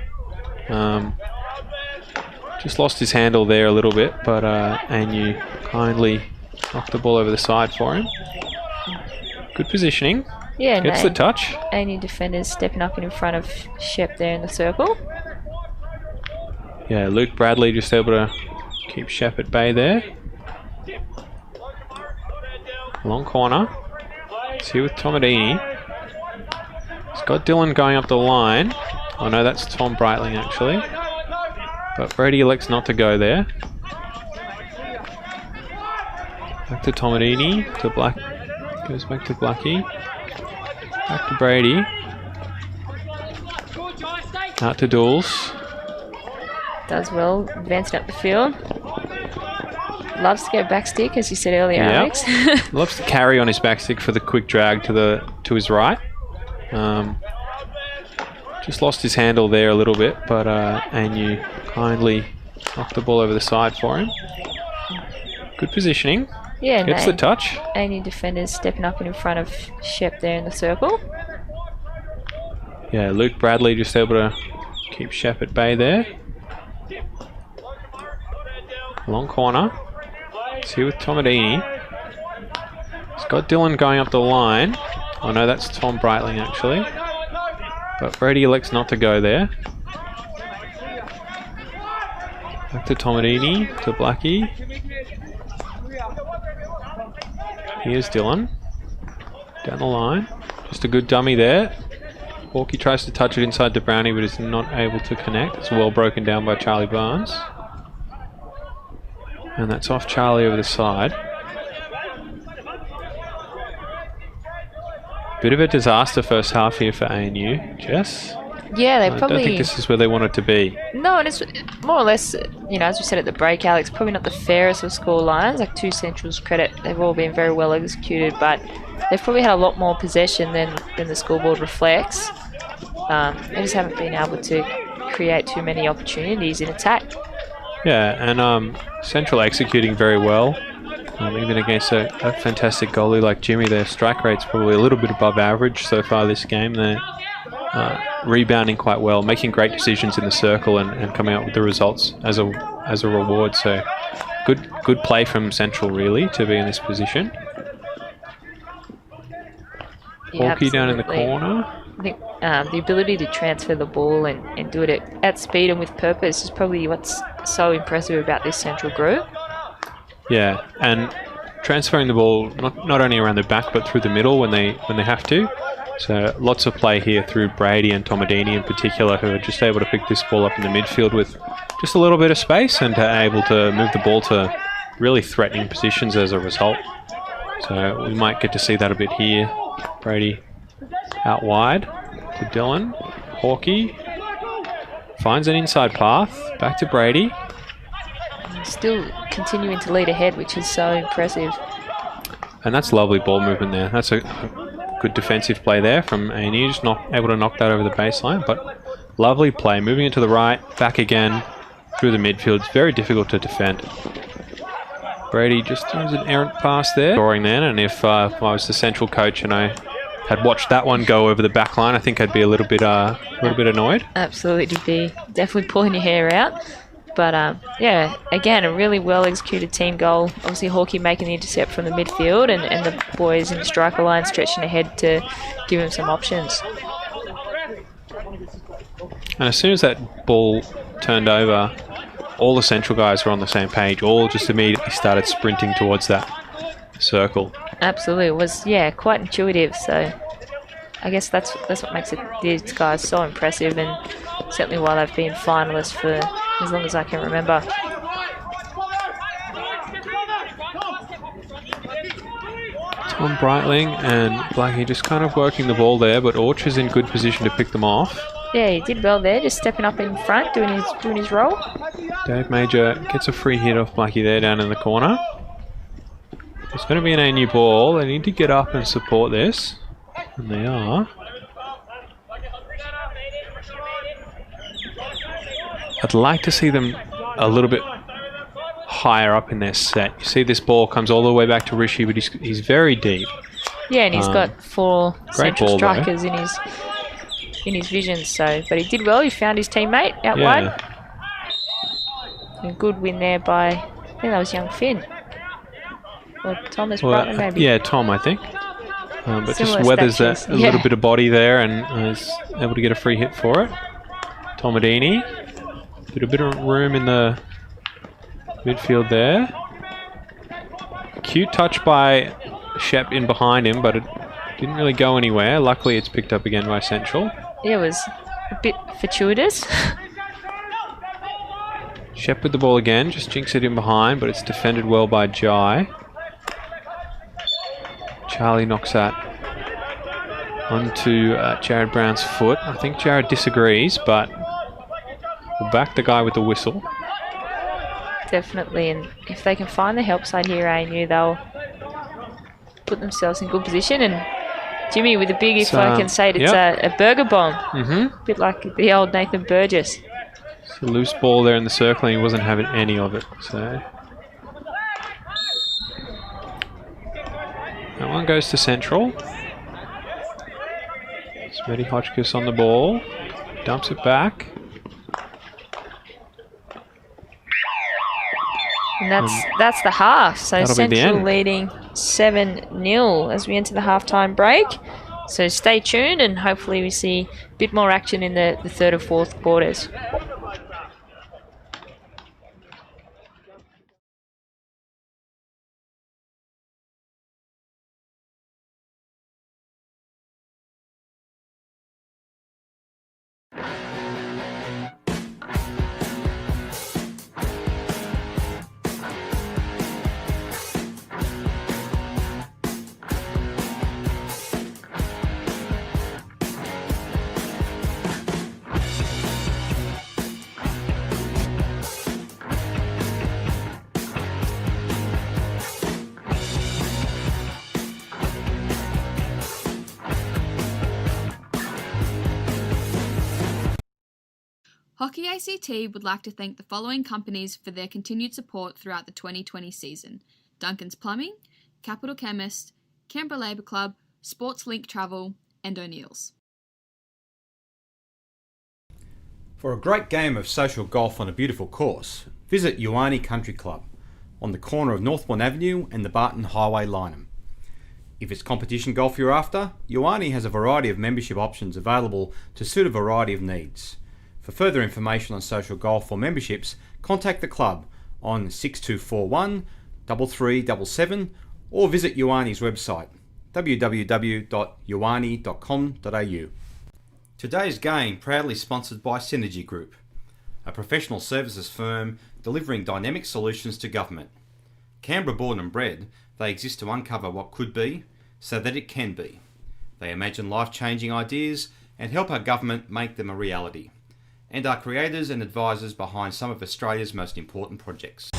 Just lost his handle there a little bit, but ANU kindly knocked the ball over the side for him. Good positioning. Yeah, Gets the touch. ANU defenders stepping up in front of Shep there in the circle. Yeah, Luke Bradley just able to keep Shep at bay there. Long corner. It's here with Tomadini. He's got Dylan going up the line. Oh no, that's Tom Breitling actually. But Brady elects not to go there. Back to Tomadini, to Black. Goes back to Blackie. Back to Brady. Out to Dools. Does well, advancing up the field. Loves to go back stick, as you said earlier, Alex. Loves to carry on his back stick for the quick drag to his right. Just lost his handle there a little bit, but ANU kindly knocked the ball over the side for him. Good positioning. Yeah, Gets the touch. ANU defenders stepping up in front of Shep there in the circle. Yeah, Luke Bradley just able to keep Shep at bay there. Long corner. It's here with Tomadini. He's got Dylan going up the line. Oh no, that's Tom Breitling actually. But Brady elects not to go there. Back to Tomadini, to Blackie. Here's Dylan. Down the line. Just a good dummy there. Wonqy tries to touch it inside to Brownie, but is not able to connect. It's well broken down by Charlie Barnes. And that's off Charlie over the side. Bit of a disaster first half here for ANU, Jess. Yeah, they I probably... don't think this is where they wanted to be. No, and it's more or less, you know, as we said at the break, Alex, probably not the fairest of score lines. Like, to Central's credit, they've all been very well executed, but they've probably had a lot more possession than the scoreboard reflects. They just haven't been able to create too many opportunities in attack. Yeah, and Central executing very well. Even against a fantastic goalie like Jimmy, their strike rate's probably a little bit above average so far this game. They're rebounding quite well, making great decisions in the circle and coming out with the results as a reward. So good play from Central really to be in this position. Yeah, Wonqy down in the corner. I think the ability to transfer the ball and do it at speed and with purpose is probably what's so impressive about this Central group. Yeah, and transferring the ball not only around the back but through the middle when they have to. So lots of play here through Brady and Tomadini in particular, who are just able to pick this ball up in the midfield with just a little bit of space and able to move the ball to really threatening positions as a result. So we might get to see that a bit here. Brady out wide to Dylan. Wonqy finds an inside path. Back to Brady. Still continuing to lead ahead, which is so impressive. And that's lovely ball movement there. That's a good defensive play there from ANU. Just not able to knock that over the baseline, but lovely play. Moving into the right, back again through the midfield. It's very difficult to defend. Brady just throws an errant pass there. Scoring then, and if I was the Central coach and I had watched that one go over the back line, I think I'd be a little bit annoyed. Absolutely, be definitely pulling your hair out. But yeah, again, a really well executed team goal. Obviously, Wonqy making the intercept from the midfield, and the boys in the striker line stretching ahead to give him some options. And as soon as that ball turned over, all the Central guys were on the same page. All just immediately started sprinting towards that circle. Absolutely, it was quite intuitive. So I guess that's what makes these guys so impressive, and certainly why they've been finalists for as long as I can remember. Tom Breitling and Blackie just kind of working the ball there, but Orchard's in good position to pick them off. Yeah, he did well there, just stepping up in front, doing his role. Dave Major gets a free hit off Blackie there down in the corner. It's going to be an ANU ball. They need to get up and support this, and they are. I'd like to see them a little bit higher up in their set. You see this ball comes all the way back to Rishi, but he's very deep. Yeah, and he's got 4 Central ball, strikers in his vision. So, but he did well. He found his teammate out wide. A good win there by, I think that was young Finn. Or Thomas Butler, maybe. Yeah, Tom, I think. But Similar just weathers statures. that a little bit of body there and is able to get a free hit for it. Tomadini. Did a bit of room in the midfield there. Cute touch by Shep in behind him, but it didn't really go anywhere. Luckily, it's picked up again by Central. Yeah, it was a bit fortuitous. Shep with the ball again, just jinks it in behind, but it's defended well by Jai. Charlie knocks that onto Jared Brown's foot. I think Jared disagrees, but we'll back the guy with the whistle. Definitely, and if they can find the help side here, ANU, they'll put themselves in good position. And Jimmy with a big, if I can say it, it's a burger bomb. A bit like the old Nathan Burgess. It's a loose ball there in the circle, and he wasn't having any of it. So that one goes to Central. Smitty Hotchkiss on the ball, dumps it back. And that's the half. So That'll be the Central end. leading 7-0 as we enter the halftime break. So stay tuned, and hopefully we see a bit more action in the third or fourth quarters. Hockey ACT would like to thank the following companies for their continued support throughout the 2020 season: Duncan's Plumbing, Capital Chemist, Canberra Labour Club, Sports Link Travel, and O'Neill's. For a great game of social golf on a beautiful course, visit wonqy Country Club on the corner of Northbourne Avenue and the Barton Highway, Lyneham. If it's competition golf you're after, wonqy has a variety of membership options available to suit a variety of needs. For further information on social golf or memberships, contact the club on 6241 3377 or visit wonqy's website www.wonqy.com.au. Today's game proudly sponsored by Synergy Group, a professional services firm delivering dynamic solutions to government. Canberra born and bred, they exist to uncover what could be so that it can be. They imagine life-changing ideas and help our government make them a reality, and are creators and advisors behind some of Australia's most important projects.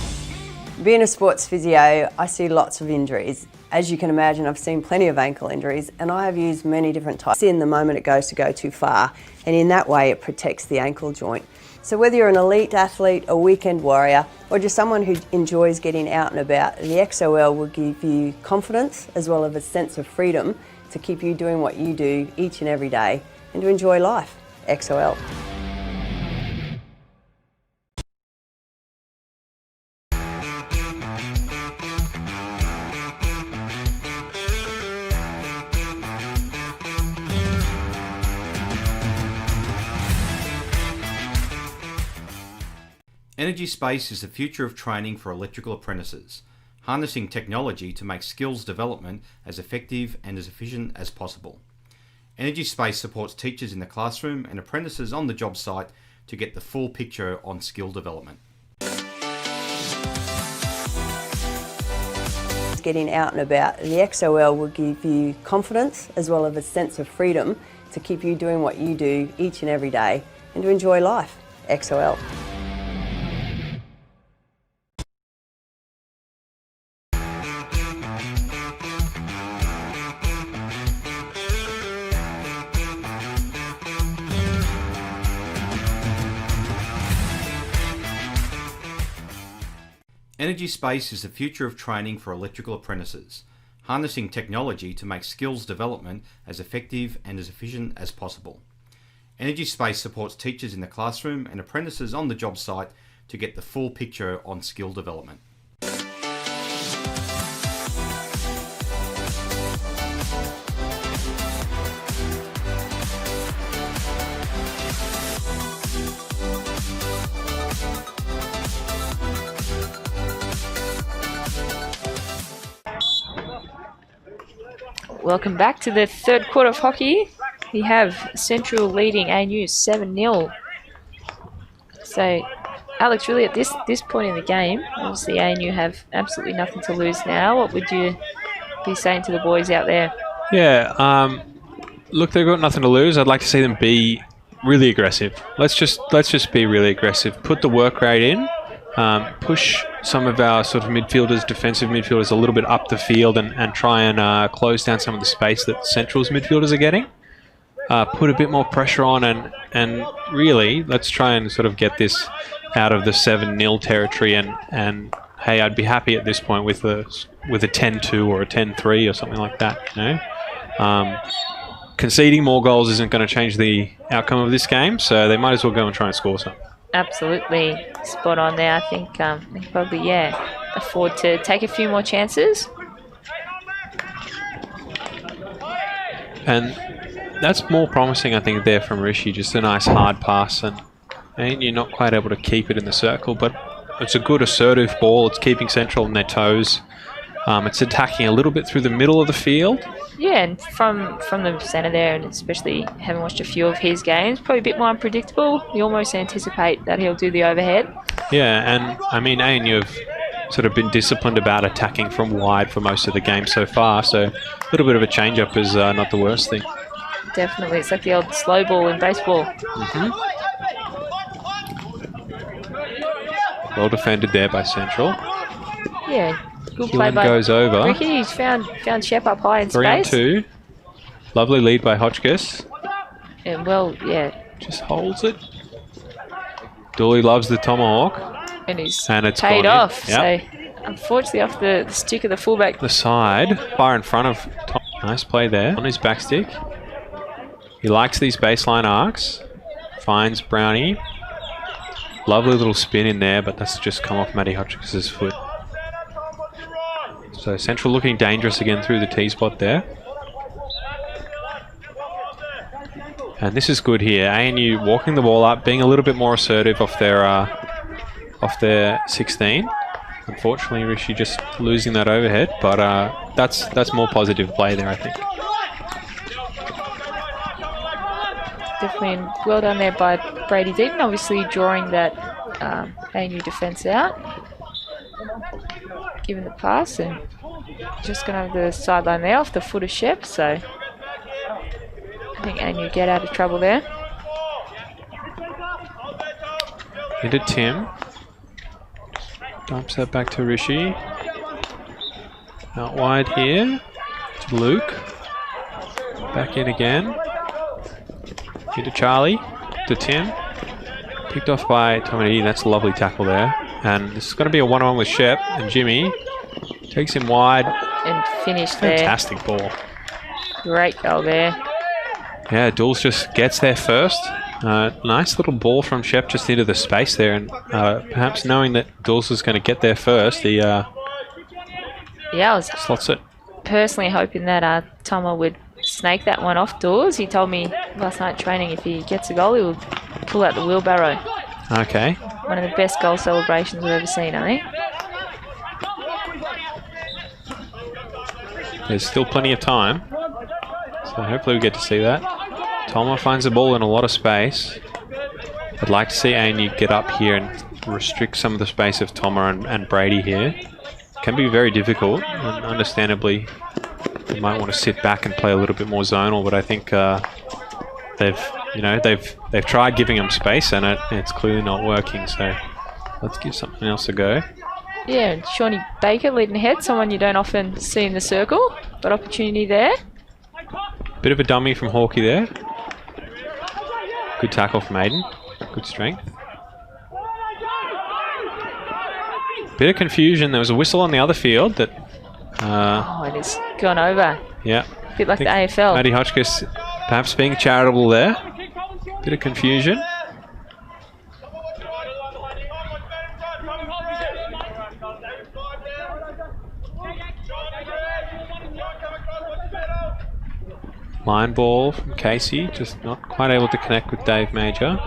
Being a sports physio, I see lots of injuries. As you can imagine, I've seen plenty of ankle injuries, and I have used many different types in the moment it goes to go too far, and in that way it protects the ankle joint. So whether you're an elite athlete, a weekend warrior, or just someone who enjoys getting out and about, the XOL will give you confidence as well as a sense of freedom to keep you doing what you do each and every day and to enjoy life. XOL. Energy Space is the future of training for electrical apprentices, harnessing technology to make skills development as effective and as efficient as possible. Energy Space supports teachers in the classroom and apprentices on the job site to get the full picture on skill development. Getting out and about, the XOL will give you confidence as well as a sense of freedom to keep you doing what you do each and every day and to enjoy life. XOL. Energy Space is the future of training for electrical apprentices, harnessing technology to make skills development as effective and as efficient as possible. Energy Space supports teachers in the classroom and apprentices on the job site to get the full picture on skill development. welcome back to the third quarter of hockey. We have Central leading ANU 7-0. So, Alex, really at this point in the game, obviously ANU have absolutely nothing to lose now. What would you be saying to the boys out there? Yeah, look, they've got nothing to lose. I'd like to see them be really aggressive. Let's just be really aggressive. Put the work rate in. Push some of our sort of midfielders, defensive midfielders, a little bit up the field and try and close down some of the space that Central's midfielders are getting. Put a bit more pressure on and really let's try and sort of get this out of the 7-0 territory and hey, I'd be happy at this point with a 10-2 or a 10-3 or something like that. You know, conceding more goals isn't going to change the outcome of this game, so they might as well go and try and score some. Absolutely spot on there. I think probably afford to take a few more chances. And that's more promising, I think, there from Rishi. Just a nice hard pass, and you're not quite able to keep it in the circle, but it's a good assertive ball. It's keeping Central on their toes. It's attacking a little bit through the middle of the field. Yeah, and from the centre there, and especially having watched a few of his games, probably a bit more unpredictable. You almost anticipate that he'll do the overhead. Yeah, and I mean, ANU have sort of been disciplined about attacking from wide for most of the game so far, so a little bit of a change-up is not the worst thing. Definitely. It's like the old slow ball in baseball. Mm-hmm. Well defended there by Central. Yeah, good play by goes over. Ricky. He's found Shep up high in 3 space. 3-2. Lovely lead by Hotchkiss. And well, yeah. Just holds it. Dooley loves the tomahawk. And he's it's paid off. Yep. So unfortunately off the stick of the fullback. The side, far in front of Tom. Nice play there on his back stick. He likes these baseline arcs. Finds Brownie. Lovely little spin in there, but that's just come off Matty Hotchkiss' foot. So Central looking dangerous again through the T-spot there. And this is good here. ANU walking the ball up, being a little bit more assertive off their 16. Unfortunately, Rishi just losing that overhead, but that's more positive play there, I think. Definitely well done there by Brady Deaton, obviously drawing that ANU defence out. Given the pass and just going over the sideline there off the foot of Shep, so I think ANU get out of trouble there. Into Tim. Dumps that back to Rishi. Out wide here to Luke. Back in again. Into Charlie. To Tim. Picked off by Tommy. That's a lovely tackle there. And this is going to be a one-on-one with Shep. And Jimmy takes him wide. And finished there. Fantastic ball. Great goal there. Yeah, Dools just gets there first. Nice little ball from Shep just into the space there. And perhaps knowing that Dools was going to get there first, he I was slots it. Personally hoping that Tomo would snake that one off Dools. He told me last night training if he gets a goal, he will pull out the wheelbarrow. Okay. One of the best goal celebrations I've ever seen, I think. There's still plenty of time, so hopefully we get to see that. Tomo finds the ball in a lot of space. I'd like to see ANU get up here and restrict some of the space of Tomo and Brady here. Can be very difficult, and understandably they might want to sit back and play a little bit more zonal, but I think they've tried giving them space and it's clearly not working, so let's give something else a go. Yeah, and Shawnee Baker leading ahead, someone you don't often see in the circle, but opportunity there. Bit of a dummy from Hawkey there. Good tackle from Aiden. Good strength. Bit of confusion. There was a whistle on the other field that... it has gone over. Yeah. A bit like the AFL. Matty Hotchkiss perhaps being charitable there. Bit of confusion. Line ball from Casey, just not quite able to connect with Dave Major.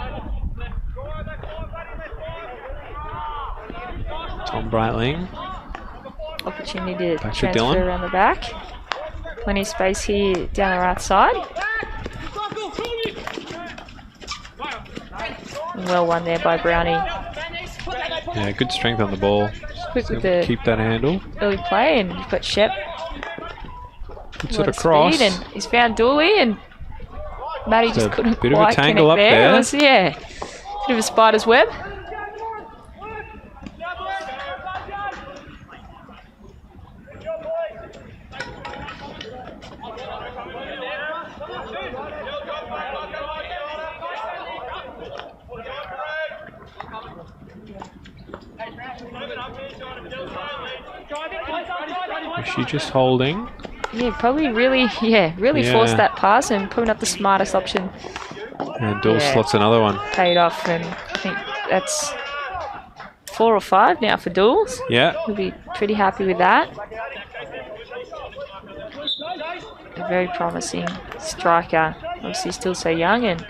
Tom Breitling. Opportunity to back transfer to Dylan. around the back. Plenty of space here down the right side. Well won there by Brownie. Yeah, good strength on the ball. Quick with the keep that handle. early play, and you've got Shep. Good sort of cross. And he's found Dooley, and Matty just couldn't bit quite of a tangle connect up there. there. It was, yeah, bit of a spider's web. Is she just holding? Yeah, probably really forced that pass and probably not the smartest option. And Dool slots another one. Paid off, and I think that's 4 or 5 now for Dools. Yeah. He'll be pretty happy with that. A very promising striker. Obviously still so young, and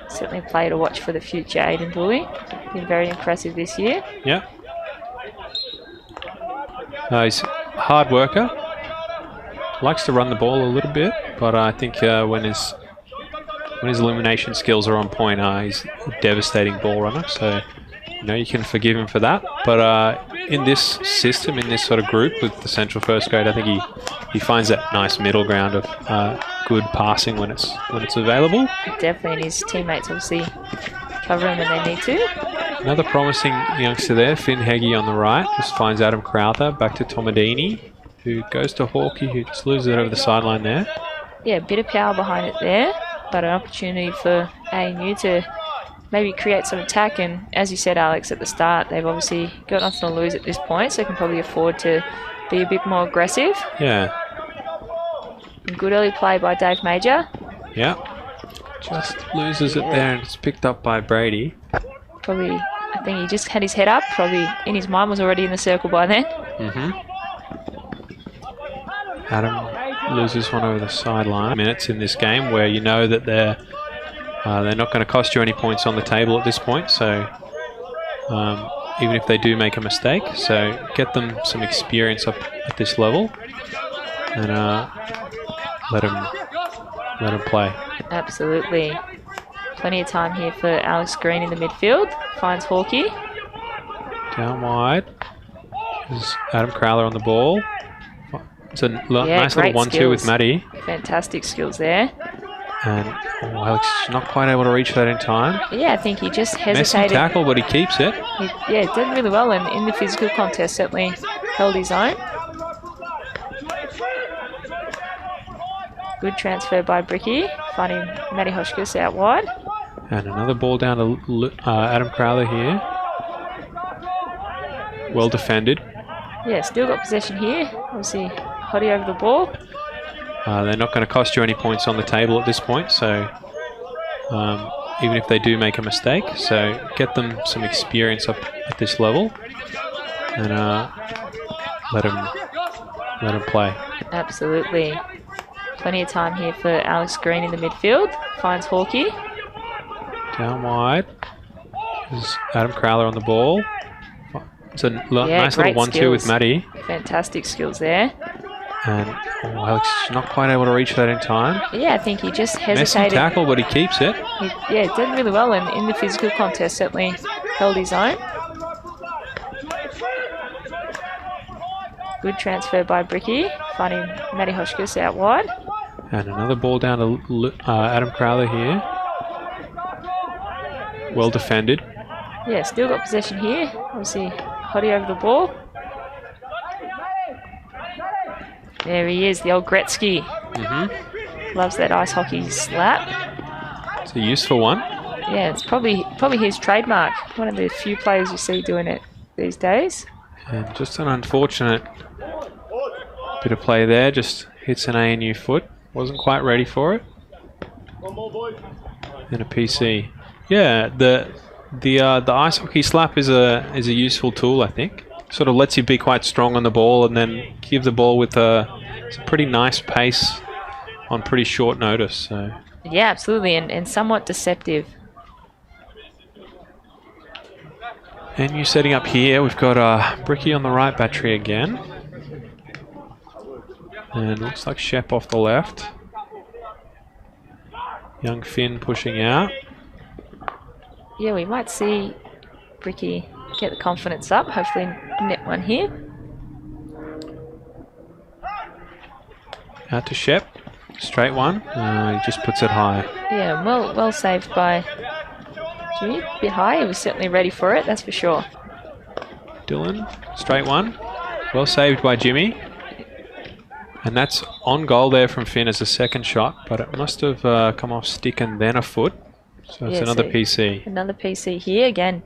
certainly a player to watch for the future, Aiden Dooley. Been very impressive this year. Yeah. He's a hard worker. Likes to run the ball a little bit, but I think when his elimination skills are on point, he's a devastating ball runner. So you can forgive him for that. But in this system, in this sort of group with the Central First Grade, I think he finds that nice middle ground of good passing when it's available. Definitely, and his teammates obviously cover him when they need to. Another promising youngster there, Finn Heggie on the right, just finds Adam Crowther, back to Tomadini, who goes to Hawkey, who just loses it over the sideline there. Yeah, a bit of power behind it there, but an opportunity for ANU to maybe create some attack. And as you said, Alex, at the start, they've obviously got nothing to lose at this point, so they can probably afford to be a bit more aggressive. Yeah. And good early play by Dave Major. Yeah. Just loses it there, and it's picked up by Brady. Probably, I think he just had his head up, probably in his mind was already in the circle by then. Adam loses one over the sideline. Minutes in this game where you know that they're not going to cost you any points on the table at this point, so even if they do make a mistake, so get them some experience up at this level and let them play. Absolutely. Plenty of time here for Alex Green in the midfield. Finds Hawkey. Down wide. There's Adam Crowther on the ball. It's a nice little 1-2 with Matty. Fantastic skills there. And Alex is not quite able to reach that in time. Yeah, I think he just hesitated. Messy tackle, but he keeps it. He did really well, and in the physical contest certainly held his own. Good transfer by Bricky, finding Matty Hoshkus out wide. And another ball down to Adam Crowther here. Well defended. Yeah, still got possession here. Obviously, Hottie over the ball. They're not going to cost you any points on the table at this point, so even if they do make a mistake, so get them some experience up at this level and let them play. Absolutely. Plenty of time here for Alex Green in the midfield. Finds Hawkey. Down wide. There's Adam Crowther on the ball. It's a nice little 1-2 with Matty. Fantastic skills there. And Alex is not quite able to reach that in time. Yeah, I think he just hesitated. Messy tackle, but he keeps it. He did really well, and in the physical contest certainly held his own. Good transfer by Bricky, finding Matty Hoshkus out wide. And another ball down to Adam Crowther here. Well defended. Yeah, still got possession here. Obviously, Hottie over the ball. There he is, the old Gretzky. Loves that ice hockey slap. It's a useful one. Yeah, it's probably his trademark. One of the few players you see doing it these days. And just an unfortunate bit of play there. Just hits an ANU foot. Wasn't quite ready for it. And a PC. Yeah, the ice hockey slap is a useful tool, I think. Sort of lets you be quite strong on the ball and then give the ball with a pretty nice pace on pretty short notice. So. Yeah, absolutely, and somewhat deceptive. And you setting up here, we've got Bricky on the right battery again. And looks like Shep off the left. Young Finn pushing out. Yeah, we might see Bricky get the confidence up. Hopefully net one here. Out to Shep. Straight one. He just puts it high. Yeah, well saved by Jimmy. A bit high. He was certainly ready for it, that's for sure. Dylan. Straight one. Well saved by Jimmy. And that's on goal there from Finn as a second shot, but it must have come off stick and then a foot. So it's another PC. Another PC here. Again,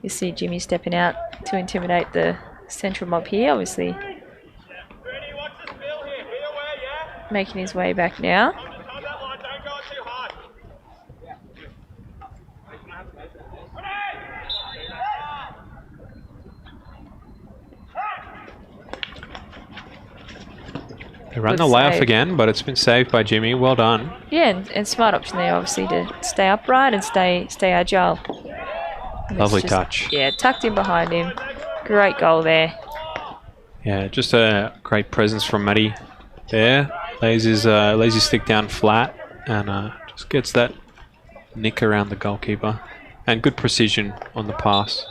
you see Jimmy stepping out to intimidate the central mob here, obviously making his way back now. They run the layoff again, but it's been saved by Jimmy. Well done. Yeah, and smart option there, obviously, to stay upright and stay agile. And Lovely touch. Yeah, tucked in behind him. Great goal there. Yeah, just a great presence from Matty there. Lays his stick down flat and just gets that nick around the goalkeeper. And good precision on the pass.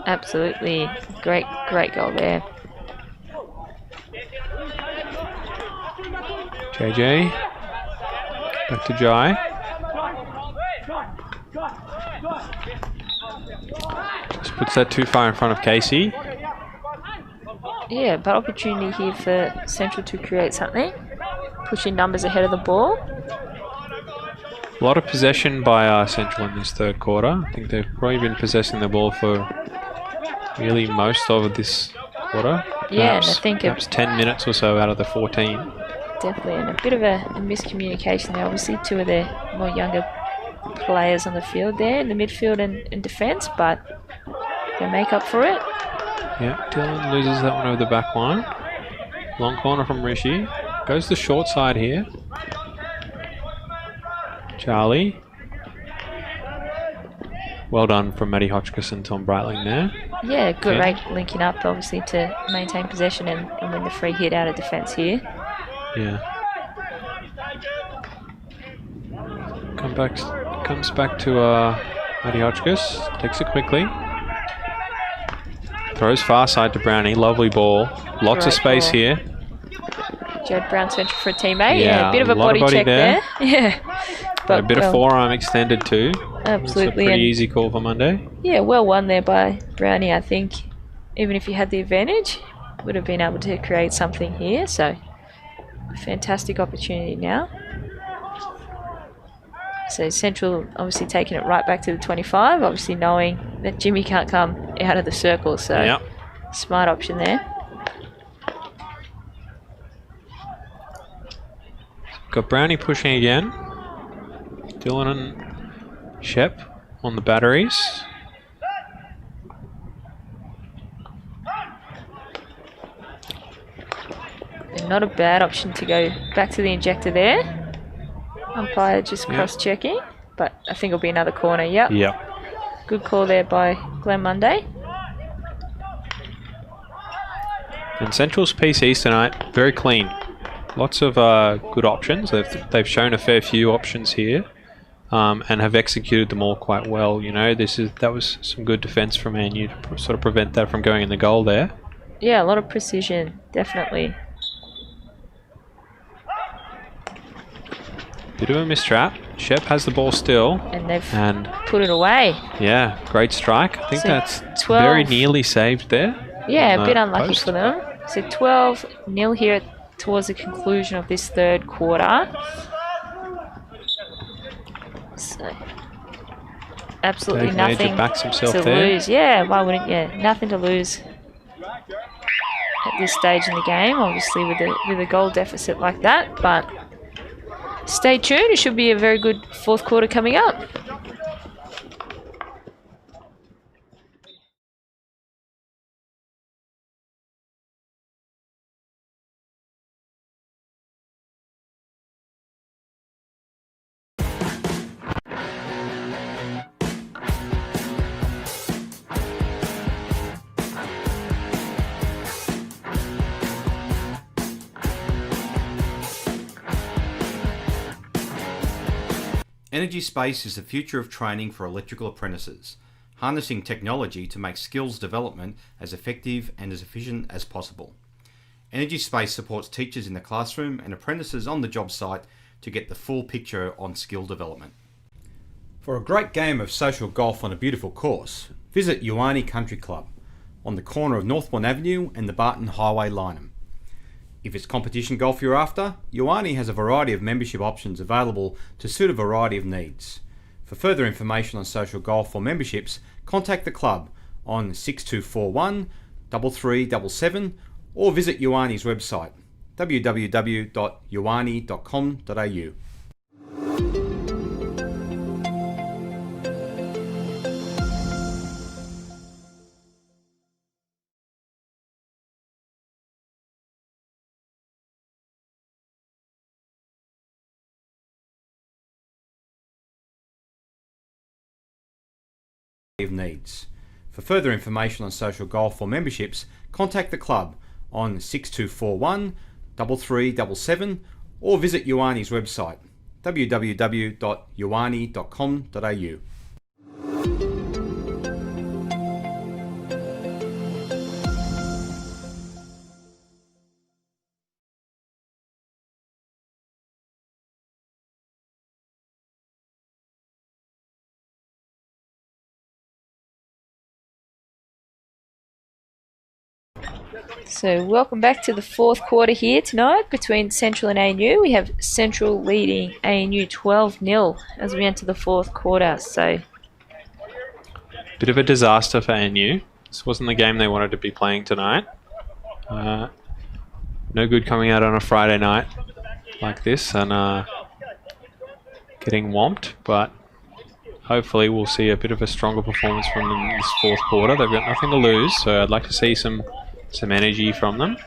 Absolutely. Great goal there. JJ. Back to Jai. Just puts that too far in front of Casey. Yeah, but opportunity here for Central to create something. Pushing numbers ahead of the ball. A lot of possession by Central in this third quarter. I think they've probably been possessing the ball for really most of this quarter. Yeah, and I think perhaps 10 minutes or so out of the 14. Definitely, and a bit of a miscommunication there. Obviously, two of the more younger players on the field there in the midfield and defence, but they make up for it. Yeah, Dylan loses that one over the back line. Long corner from Rishi. Goes the short side here. Charlie. Well done from Matty Hotchkiss and Tom Breitling there. Yeah, good rate linking up, obviously, to maintain possession and win the free hit out of defence here. Yeah. Comes back to Matty Hotchkiss. Takes it quickly. Throws far side to Brownie. Lovely ball. Lots of space here. Jed Brown central for a teammate. Yeah, a bit of a body check there. Yeah. But a bit of forearm extended too. Absolutely. It's a pretty easy call for Monday. Yeah, well won there by Brownie, I think. Even if he had the advantage, would have been able to create something here. So, fantastic opportunity now. So Central obviously taking it right back to the 25, obviously knowing that Jimmy can't come out of the circle. So, smart option there. Got Brownie pushing again. Dylan and Shep on the batteries. And not a bad option to go back to the injector there. Umpire just cross-checking, but I think it'll be another corner. Yep. Good call there by Glenn Monday. And Central's PCs tonight, very clean. Lots of good options. They've shown a fair few options here, and have executed them all quite well. You know, that was some good defence from ANU to sort of prevent that from going in the goal there. Yeah, a lot of precision, definitely. Bit of a mistrap. Shep has the ball still. And they've put it away. Yeah, great strike. I think so that's 12. Very nearly saved there. Yeah, a bit unlucky for them. So 12-0 here towards the conclusion of this third quarter. So absolutely Dave nothing Major backs himself to there. lose. Yeah, why wouldn't you? Nothing to lose at this stage in the game, obviously with a goal deficit like that, but stay tuned, it should be a very good fourth quarter coming up. Energy space is the future of training for electrical apprentices, harnessing technology to make skills development as effective and as efficient as possible. Energy space supports teachers in the classroom and apprentices on the job site to get the full picture on skill development. For a great game of social golf on a beautiful course, visit wonqy Country Club on the corner of Northbourne Avenue and the Barton Highway, Lyneham. If it's competition golf you're after, wonqy has a variety of membership options available to suit a variety of needs. For further information on social golf or memberships, contact the club on 6241 3377 or visit wonqy's website www.wonqy.com.au. Of needs. For further information on social golf or memberships, contact the club on 6241 3377 or visit wonqy's website www.wonqy.com.au. So welcome back to the fourth quarter here tonight between Central and ANU. We have Central leading ANU 12-0 as we enter the fourth quarter. So Bit of a disaster for ANU. This wasn't the game they wanted to be playing tonight. No good coming out on a Friday night like this and getting whomped, but hopefully we'll see a bit of a stronger performance from them in this fourth quarter. They've got nothing to lose, so I'd like to see some energy from them.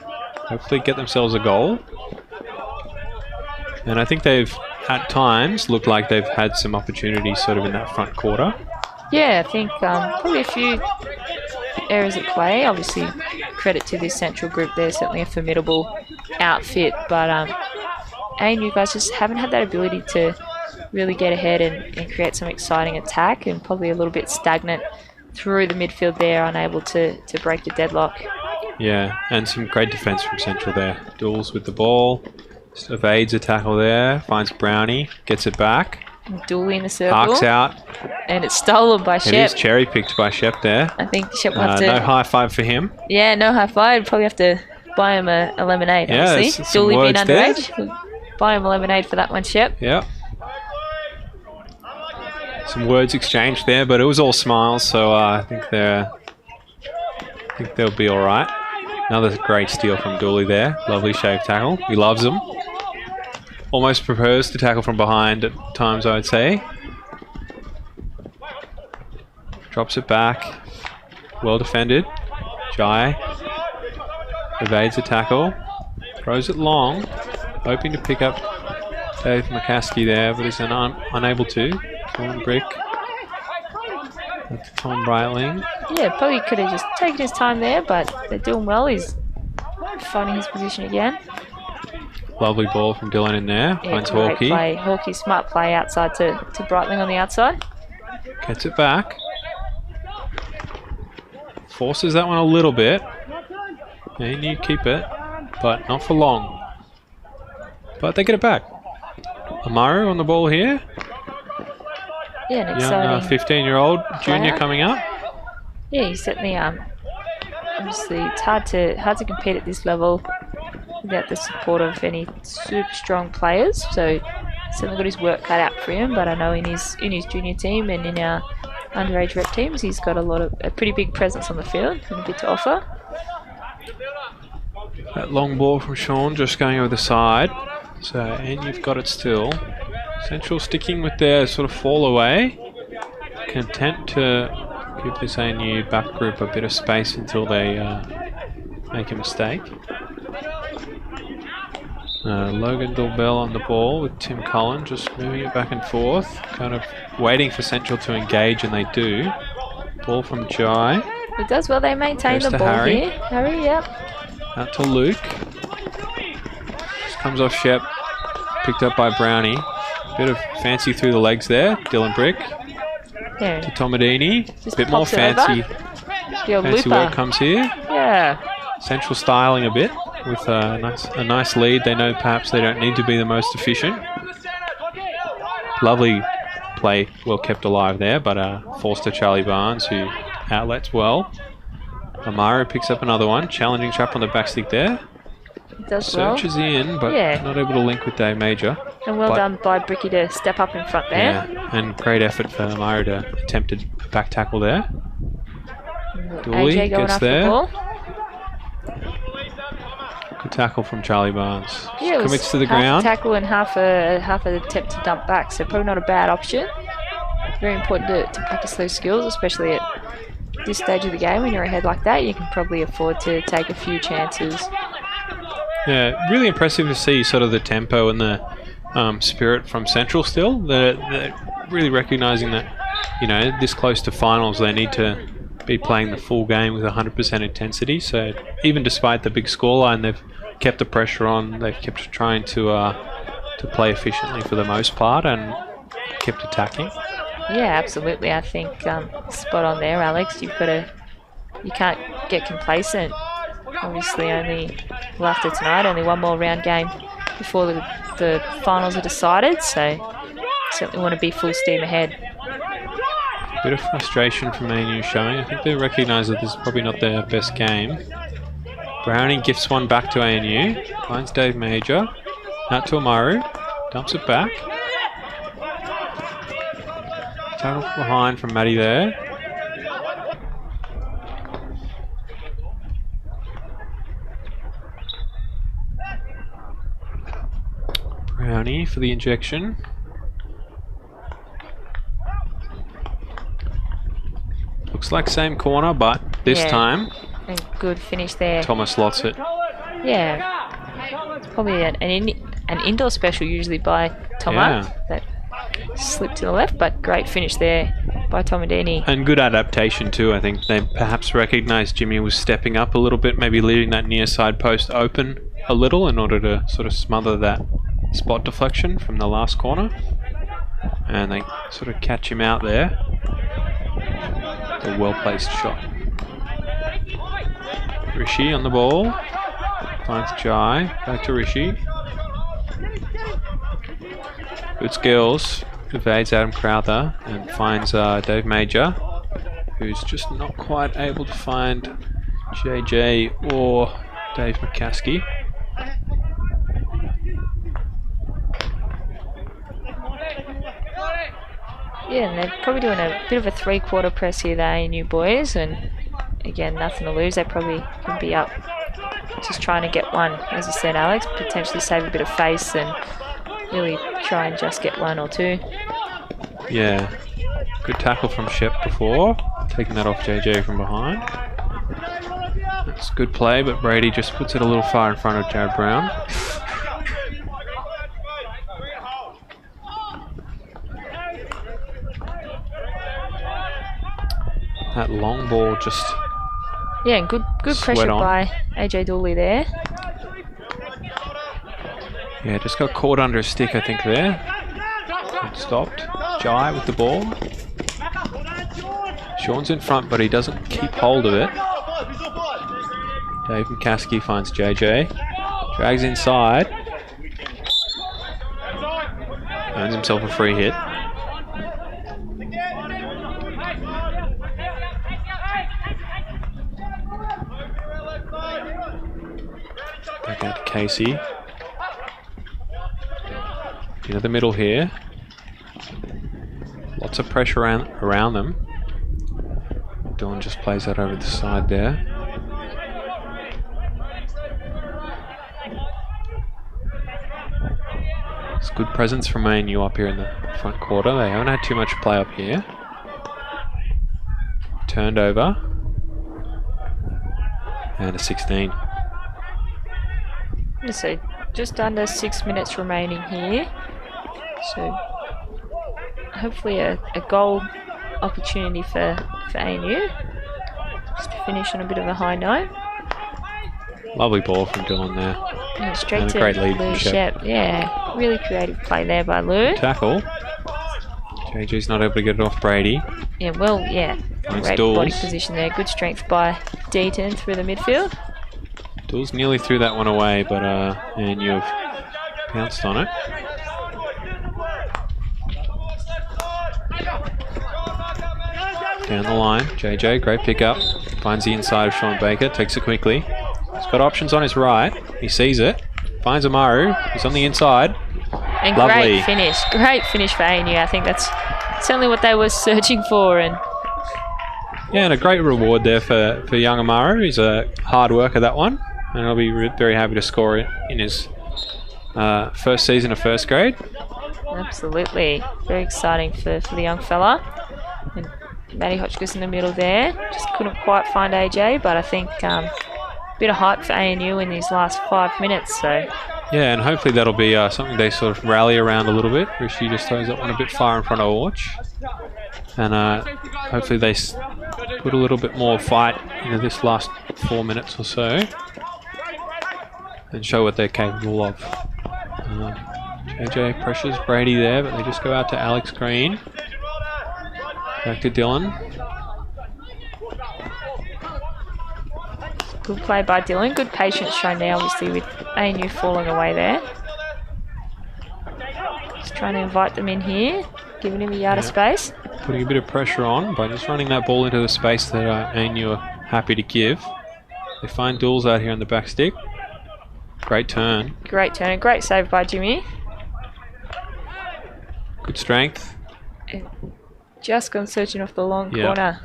Hopefully get themselves a goal. And I think they've, at times, looked like they've had some opportunities sort of in that front quarter. yeah, I think probably a few errors at play. Obviously, credit to this Central group. They're certainly a formidable outfit, but ANU guys just haven't had that ability to really get ahead and create some exciting attack, and probably a little bit stagnant through the midfield there, unable to break the deadlock. Yeah, and some great defence from Central there. Duels with the ball, just evades a tackle there, finds Brownie, gets it back. Dooley in the circle. Parks out. And it's stolen by Shep. It is cherry-picked by Shep there. I think Shep will have to... No high five for him. Yeah, no high five. Probably have to buy him a lemonade, yeah, obviously. Some Dooley being there. underage. Buy him a lemonade for that one, Shep. Yeah. Some words exchanged there, but it was all smiles, so I think they'll be all right. Another great steal from Dooley there. Lovely shave tackle. He loves them. Almost prefers to tackle from behind at times, I would say. Drops it back. Well defended. Jai evades a tackle. Throws it long. Hoping to pick up Dave McCaskey there, but is unable to. Torn brick. That's Tom Breitling. Yeah, probably could have just taken his time there, but they're doing well. He's finding his position again. Lovely ball from Dylan in there. Yeah, Finds great Hawkey. play. Hawkey, smart play outside to Breitling on the outside. Gets it back. Forces that one a little bit. And you keep it, but not for long. But they get it back. Amaru on the ball here. Yeah, an Young exciting 15-year-old junior player. coming up. Yeah, he's certainly obviously it's hard to compete at this level without the support of any super strong players. So certainly got his work cut out for him. But I know in his junior team and in our underage rep teams, he's got a pretty big presence on the field and a bit to offer. That long ball from Sean just going over the side. So, and you've got it still. Central sticking with their sort of fall away. Content to give this ANU back group a bit of space until they make a mistake. Logan Dolbell on the ball with Tim Cullen just moving it back and forth. Kind of waiting for Central to engage, and they do. Ball from Jai. It does well. They maintain Goes the to ball Harry. here. Harry, yep. Out to Luke. Just comes off Shep. Picked up by Brownie. Bit of fancy through the legs there. Dylan Brick Yeah. to Tomadini. Just Bit more pops it over. fancy. The old Fancy looper. work comes here. Yeah. Central styling a bit with a nice lead. They know perhaps they don't need to be the most efficient. Lovely play, well kept alive there, but forced to Charlie Barnes, who outlets well. Amaru picks up another one. Challenging trap on the back stick there. Does well. Searches in, but Yeah. not able to link with Dave Major. And well But- done by Bricky to step up in front there. Yeah, and great effort for Amaru to attempt a back tackle there. Dooley AJ going gets after there. the ball. Good tackle from Charlie Barnes. Yeah, it was Commits to the half ground. a tackle and half an attempt to dump back, so probably not a bad option. Very important to practice those skills, especially at this stage of the game. When you're ahead like that, you can probably afford to take a few chances. Yeah, really impressive to see sort of the tempo and the spirit from Central still. They're really recognising that, you know, this close to finals, they need to be playing the full game with 100% intensity. So even despite the big scoreline, they've kept the pressure on. They've kept trying to play efficiently for the most part and kept attacking. Yeah, absolutely. I think spot on there, Alex. You can't get complacent. Obviously, after tonight, only one more round game before the finals are decided. So certainly want to be full steam ahead. Bit of frustration from ANU showing. I think they recognise that this is probably not their best game. Browning gifts one back to ANU. Finds Dave Major. Out to Amaru. Dumps it back. Tackle behind from Matty there. Brownie for the injection. Looks like same corner, but this Yeah. time And good finish there. Thomas lots it. Yeah. It's probably an indoor special usually by Tomo. Yeah. That slipped to the left, but great finish there by Tomadini. And good adaptation too. I think they perhaps recognised Jimmy was stepping up a little bit, maybe leaving that near side post open a little in order to sort of smother that spot deflection from the last corner. And they sort of catch him out there. A well-placed shot. Rishi on the ball. Finds Jai. Back to Rishi. Good skills. Evades Adam Crowther and finds Dave Major, who's just not quite able to find JJ or Dave McCaskey. Yeah, and they're probably doing a bit of a three-quarter press here, the ANU boys, and again, nothing to lose. They probably could be up just trying to get one, as you said, Alex, potentially save a bit of face and really try and just get one or two. Yeah, good tackle from Shep before, taking that off JJ from behind. It's good play, but Brady just puts it a little far in front of Jared Brown. That long ball just... Yeah, and good Sweat pressure on. by AJ Dooley there. Yeah, just got caught under a stick, I think, there. And stopped. Jai with the ball. Sean's in front, but he doesn't keep hold of it. Dave McCaskey finds JJ. Drags inside. Earns himself a free hit. Back out to Casey. Into the middle here. Lots of pressure around them. Dylan just plays that over the side there. It's good presence from ANU up here in the front quarter. They haven't had too much play up here. Turned over. And a 16. So just under 6 minutes remaining here. So hopefully a goal opportunity for ANU. Just to finish on a bit of a high note. Lovely ball from Dylan there. Yeah, straight And a to great lead from Lou Shep. Shep. Yeah, really creative play there by Lou. Tackle. JJ's not able to get it off Brady. Yeah, well, yeah. Finds Great body Dools. position there. Good strength by Deaton through the midfield. Dools nearly threw that one away, but and you've pounced on it. Down the line, JJ, great pickup. Finds the inside of Sean Baker, takes it quickly. He's got options on his right. He sees it. Finds Amaru. He's on the inside. And Lovely. Great finish for ANU. I think that's certainly what they were searching for. And Yeah, and a great reward there for young Amaru. He's a hard worker, that one. And I'll be very happy to score it in his first season of first grade. absolutely. Very exciting for the young fella. And Matty Hotchkiss in the middle there. Just couldn't quite find AJ, but I think a bit of hype for ANU in these last 5 minutes. So Yeah, and hopefully that'll be something they sort of rally around a little bit. Rishi just throws that one a bit far in front of Orch. And hopefully they put a little bit more fight into this last 4 minutes or so. And show what they're capable of. JJ pressures Brady there, but they just go out to Alex Green. Back to Dylan. good play by Dylan. Good patience shown there, obviously, with ANU falling away there. Just trying to invite them in here, giving him a yard of space. Putting a bit of pressure on by just running that ball into the space that ANU are happy to give. They find Dools out here on the back stick. Great turn. Great turn. Great save by Jimmy. Good strength. Just gone searching off the long corner.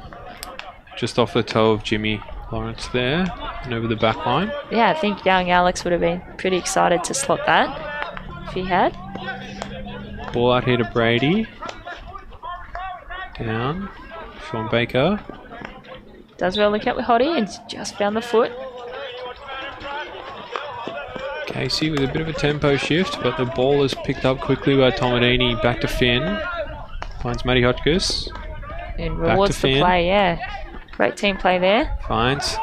Just off the toe of Jimmy Lawrence there and over the back line. Yeah, I think young Alex would have been pretty excited to slot that if he had. Ball out here to Brady. Down. Sean Baker. Does well look out with Hottie and just found the foot. Casey with a bit of a tempo shift, but the ball is picked up quickly by Tomadini. Back to Finn. Finds Matty Hotchkiss. And rewards the play, yeah. Great team play there. Finds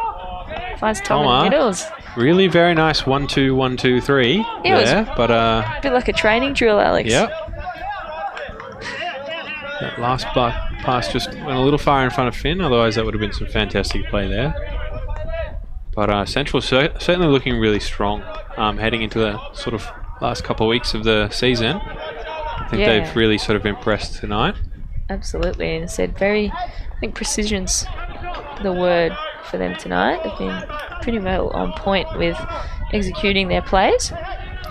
Tom in the middles. Really very nice 1-2, 1-2, 3 there, but a bit like a training drill, Alex. Yep. That last pass just went a little far in front of Finn, otherwise that would have been some fantastic play there. But Central certainly looking really strong heading into the sort of last couple of weeks of the season. I think they've really sort of impressed tonight. Absolutely, and said I think precision's the word for them tonight. They've been pretty well on point with executing their plays.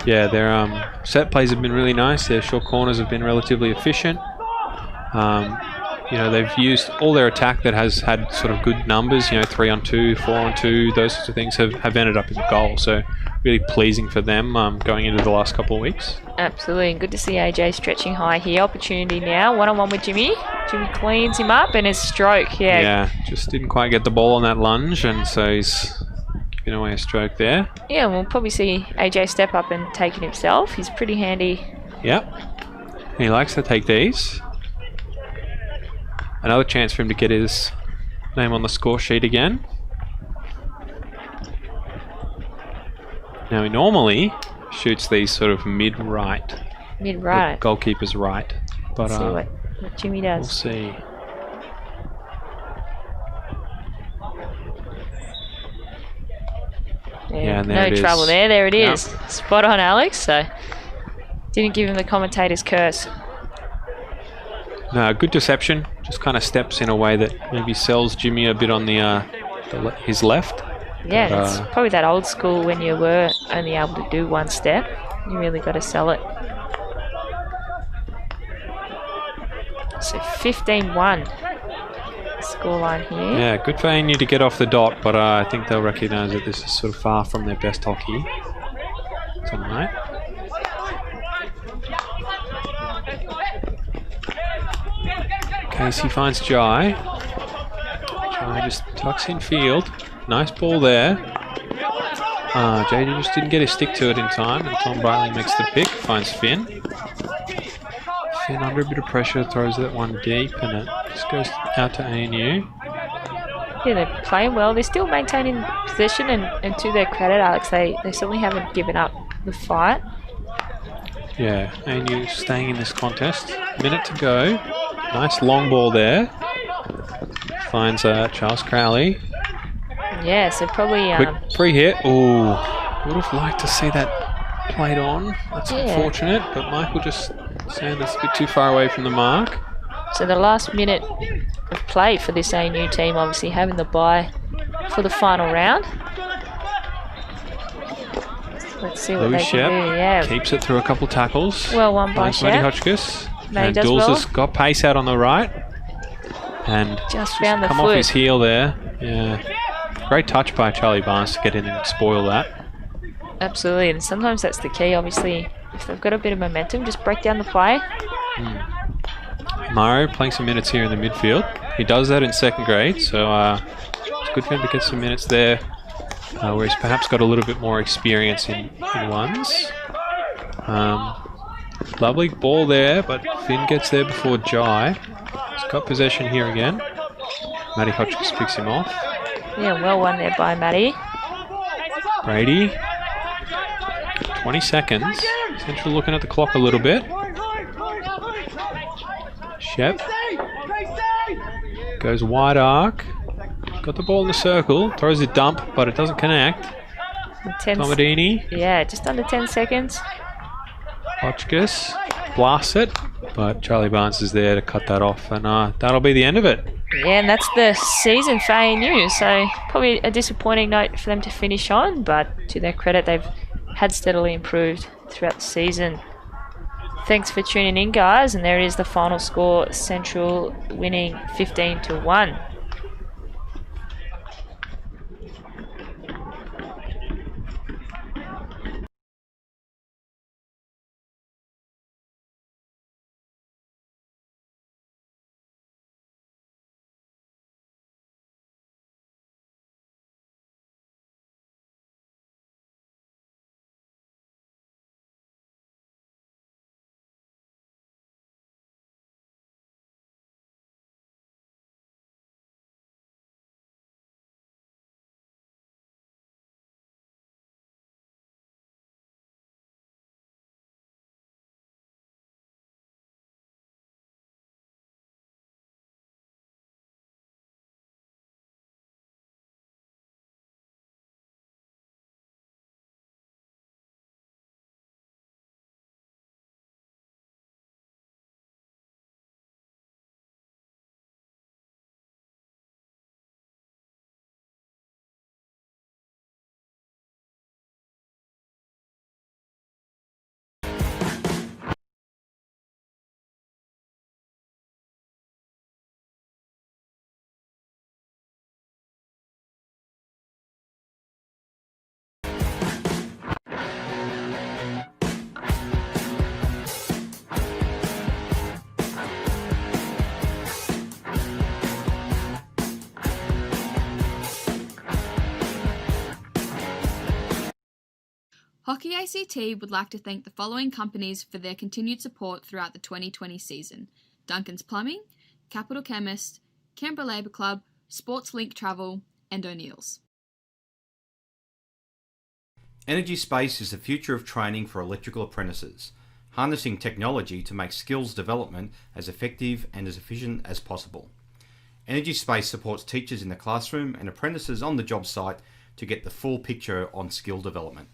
Yeah, their set plays have been really nice. Their short corners have been relatively efficient. You know, they've used all their attack that has had sort of good numbers, 3-on-2, 4-on-2, those sorts of things have ended up in the goal. So really pleasing for them going into the last couple of weeks. Absolutely, and good to see AJ stretching high here. Opportunity now, one-on-one with Jimmy. Jimmy cleans him up and his stroke, Yeah, just didn't quite get the ball on that lunge, and so he's giving away a stroke there. Yeah, we'll probably see AJ step up and take it himself. He's pretty handy. Yep, he likes to take these. Another chance for him to get his name on the score sheet again. Now he normally shoots these sort of mid-right. Mid-right. The goalkeeper's right. But let's see what Jimmy does. We'll see. Yeah, no trouble there. There it is. Spot on, Alex. So didn't give him the commentator's curse. No, good deception. Just kind of steps in a way that maybe sells Jimmy a bit on his left. Yeah, but, it's probably that old school when you were only able to do one step. You really got to sell it. So 15-1 scoreline here. Yeah, good for ANU to get off the dot, but I think they'll recognise that this is sort of far from their best hockey tonight. Casey finds Jai. Jai just tucks in field. Nice ball there. JJ just didn't get his stick to it in time, and Tom Brightly makes the pick. Finds Finn. Finn under a bit of pressure, throws that one deep, and it just goes out to ANU. Yeah, they're playing well. They're still maintaining possession, and to their credit, Alex, they certainly haven't given up the fight. Yeah, ANU staying in this contest. Minute to go. Nice long ball there. Finds Charles Crowley. Yeah, so probably... Quick free hit. Ooh, would have liked to see that played on. That's unfortunate, but Michael just Sanders a bit too far away from the mark. So the last minute of play for this ANU team, obviously having the bye for the final round. Let's see what Louis they Shep can do. Yeah, keeps it through a couple tackles. well won by Nice, Matty Shep. Hotchkiss. Matty And does Dulles well. has got pace out on the right. And Just found the come foot. off his heel there. Yeah. Great touch by Charlie Barnes to get in and spoil that. Absolutely, and sometimes that's the key. Obviously, if they've got a bit of momentum, just break down the play. Mario playing some minutes here in the midfield. He does that in second grade, so it's good for him to get some minutes there, where he's perhaps got a little bit more experience in ones. Lovely ball there, but Finn gets there before Jai. He's got possession here again. Matty Hotchkiss picks him off. Yeah, well won there by Matty. Brady. 20 seconds. Central looking at the clock a little bit. Shep. Goes wide arc. Got the ball in the circle. Throws a dump, but it doesn't connect. Tomadini. Yeah, just under 10 seconds. Hotchkiss. Blasts it. But Charlie Barnes is there to cut that off. And that'll be the end of it. Yeah, and that's the season for ANU. So probably a disappointing note for them to finish on. But to their credit, they've had steadily improved throughout the season. Thanks for tuning in, guys, and there is the final score, Central winning 15-1. Hockey ACT would like to thank the following companies for their continued support throughout the 2020 season: Duncan's Plumbing, Capital Chemist, Canberra Labour Club, Sports Link Travel, and O'Neill's. Energy Space is the future of training for electrical apprentices, harnessing technology to make skills development as effective and as efficient as possible. Energy Space supports teachers in the classroom and apprentices on the job site to get the full picture on skill development.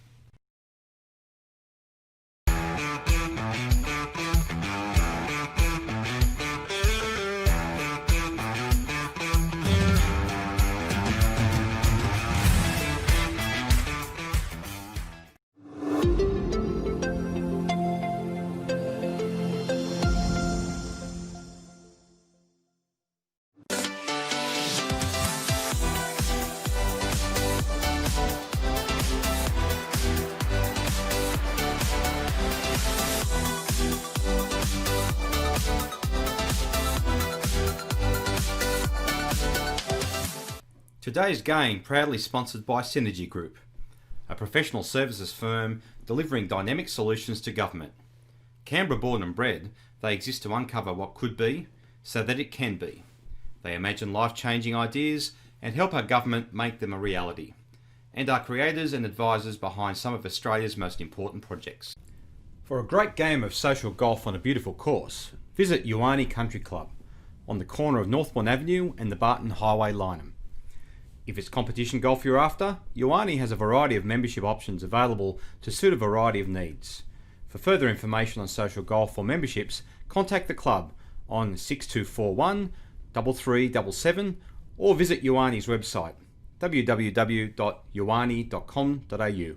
Today's game proudly sponsored by Synergy Group, a professional services firm delivering dynamic solutions to government. Canberra born and bred, they exist to uncover what could be so that it can be. They imagine life-changing ideas and help our government make them a reality, and are creators and advisors behind some of Australia's most important projects. For a great game of social golf on a beautiful course, visit wonqy Country Club on the corner of Northbourne Avenue and the Barton Highway, Lyneham. If it's competition golf you're after, wonqy has a variety of membership options available to suit a variety of needs. For further information on social golf or memberships, contact the club on 6241 3377 or visit wonqy's website www.wonqy.com.au.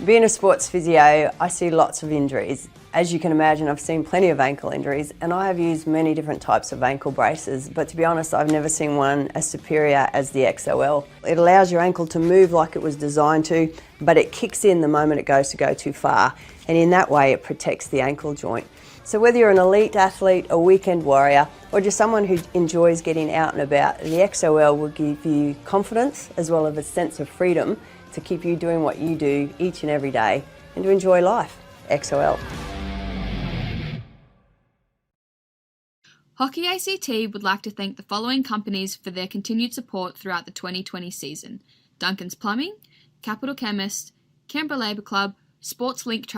Being a sports physio, I see lots of injuries. As you can imagine, I've seen plenty of ankle injuries, and I have used many different types of ankle braces, but to be honest, I've never seen one as superior as the XOL. It allows your ankle to move like it was designed to, but it kicks in the moment it goes to go too far, and in that way it protects the ankle joint. So whether you're an elite athlete, a weekend warrior, or just someone who enjoys getting out and about, the XOL will give you confidence as well as a sense of freedom to keep you doing what you do each and every day and to enjoy life. XOL. Hockey ACT would like to thank the following companies for their continued support throughout the 2020 season: Duncan's Plumbing, Capital Chemist, Canberra Labour Club, Sports Link Travel,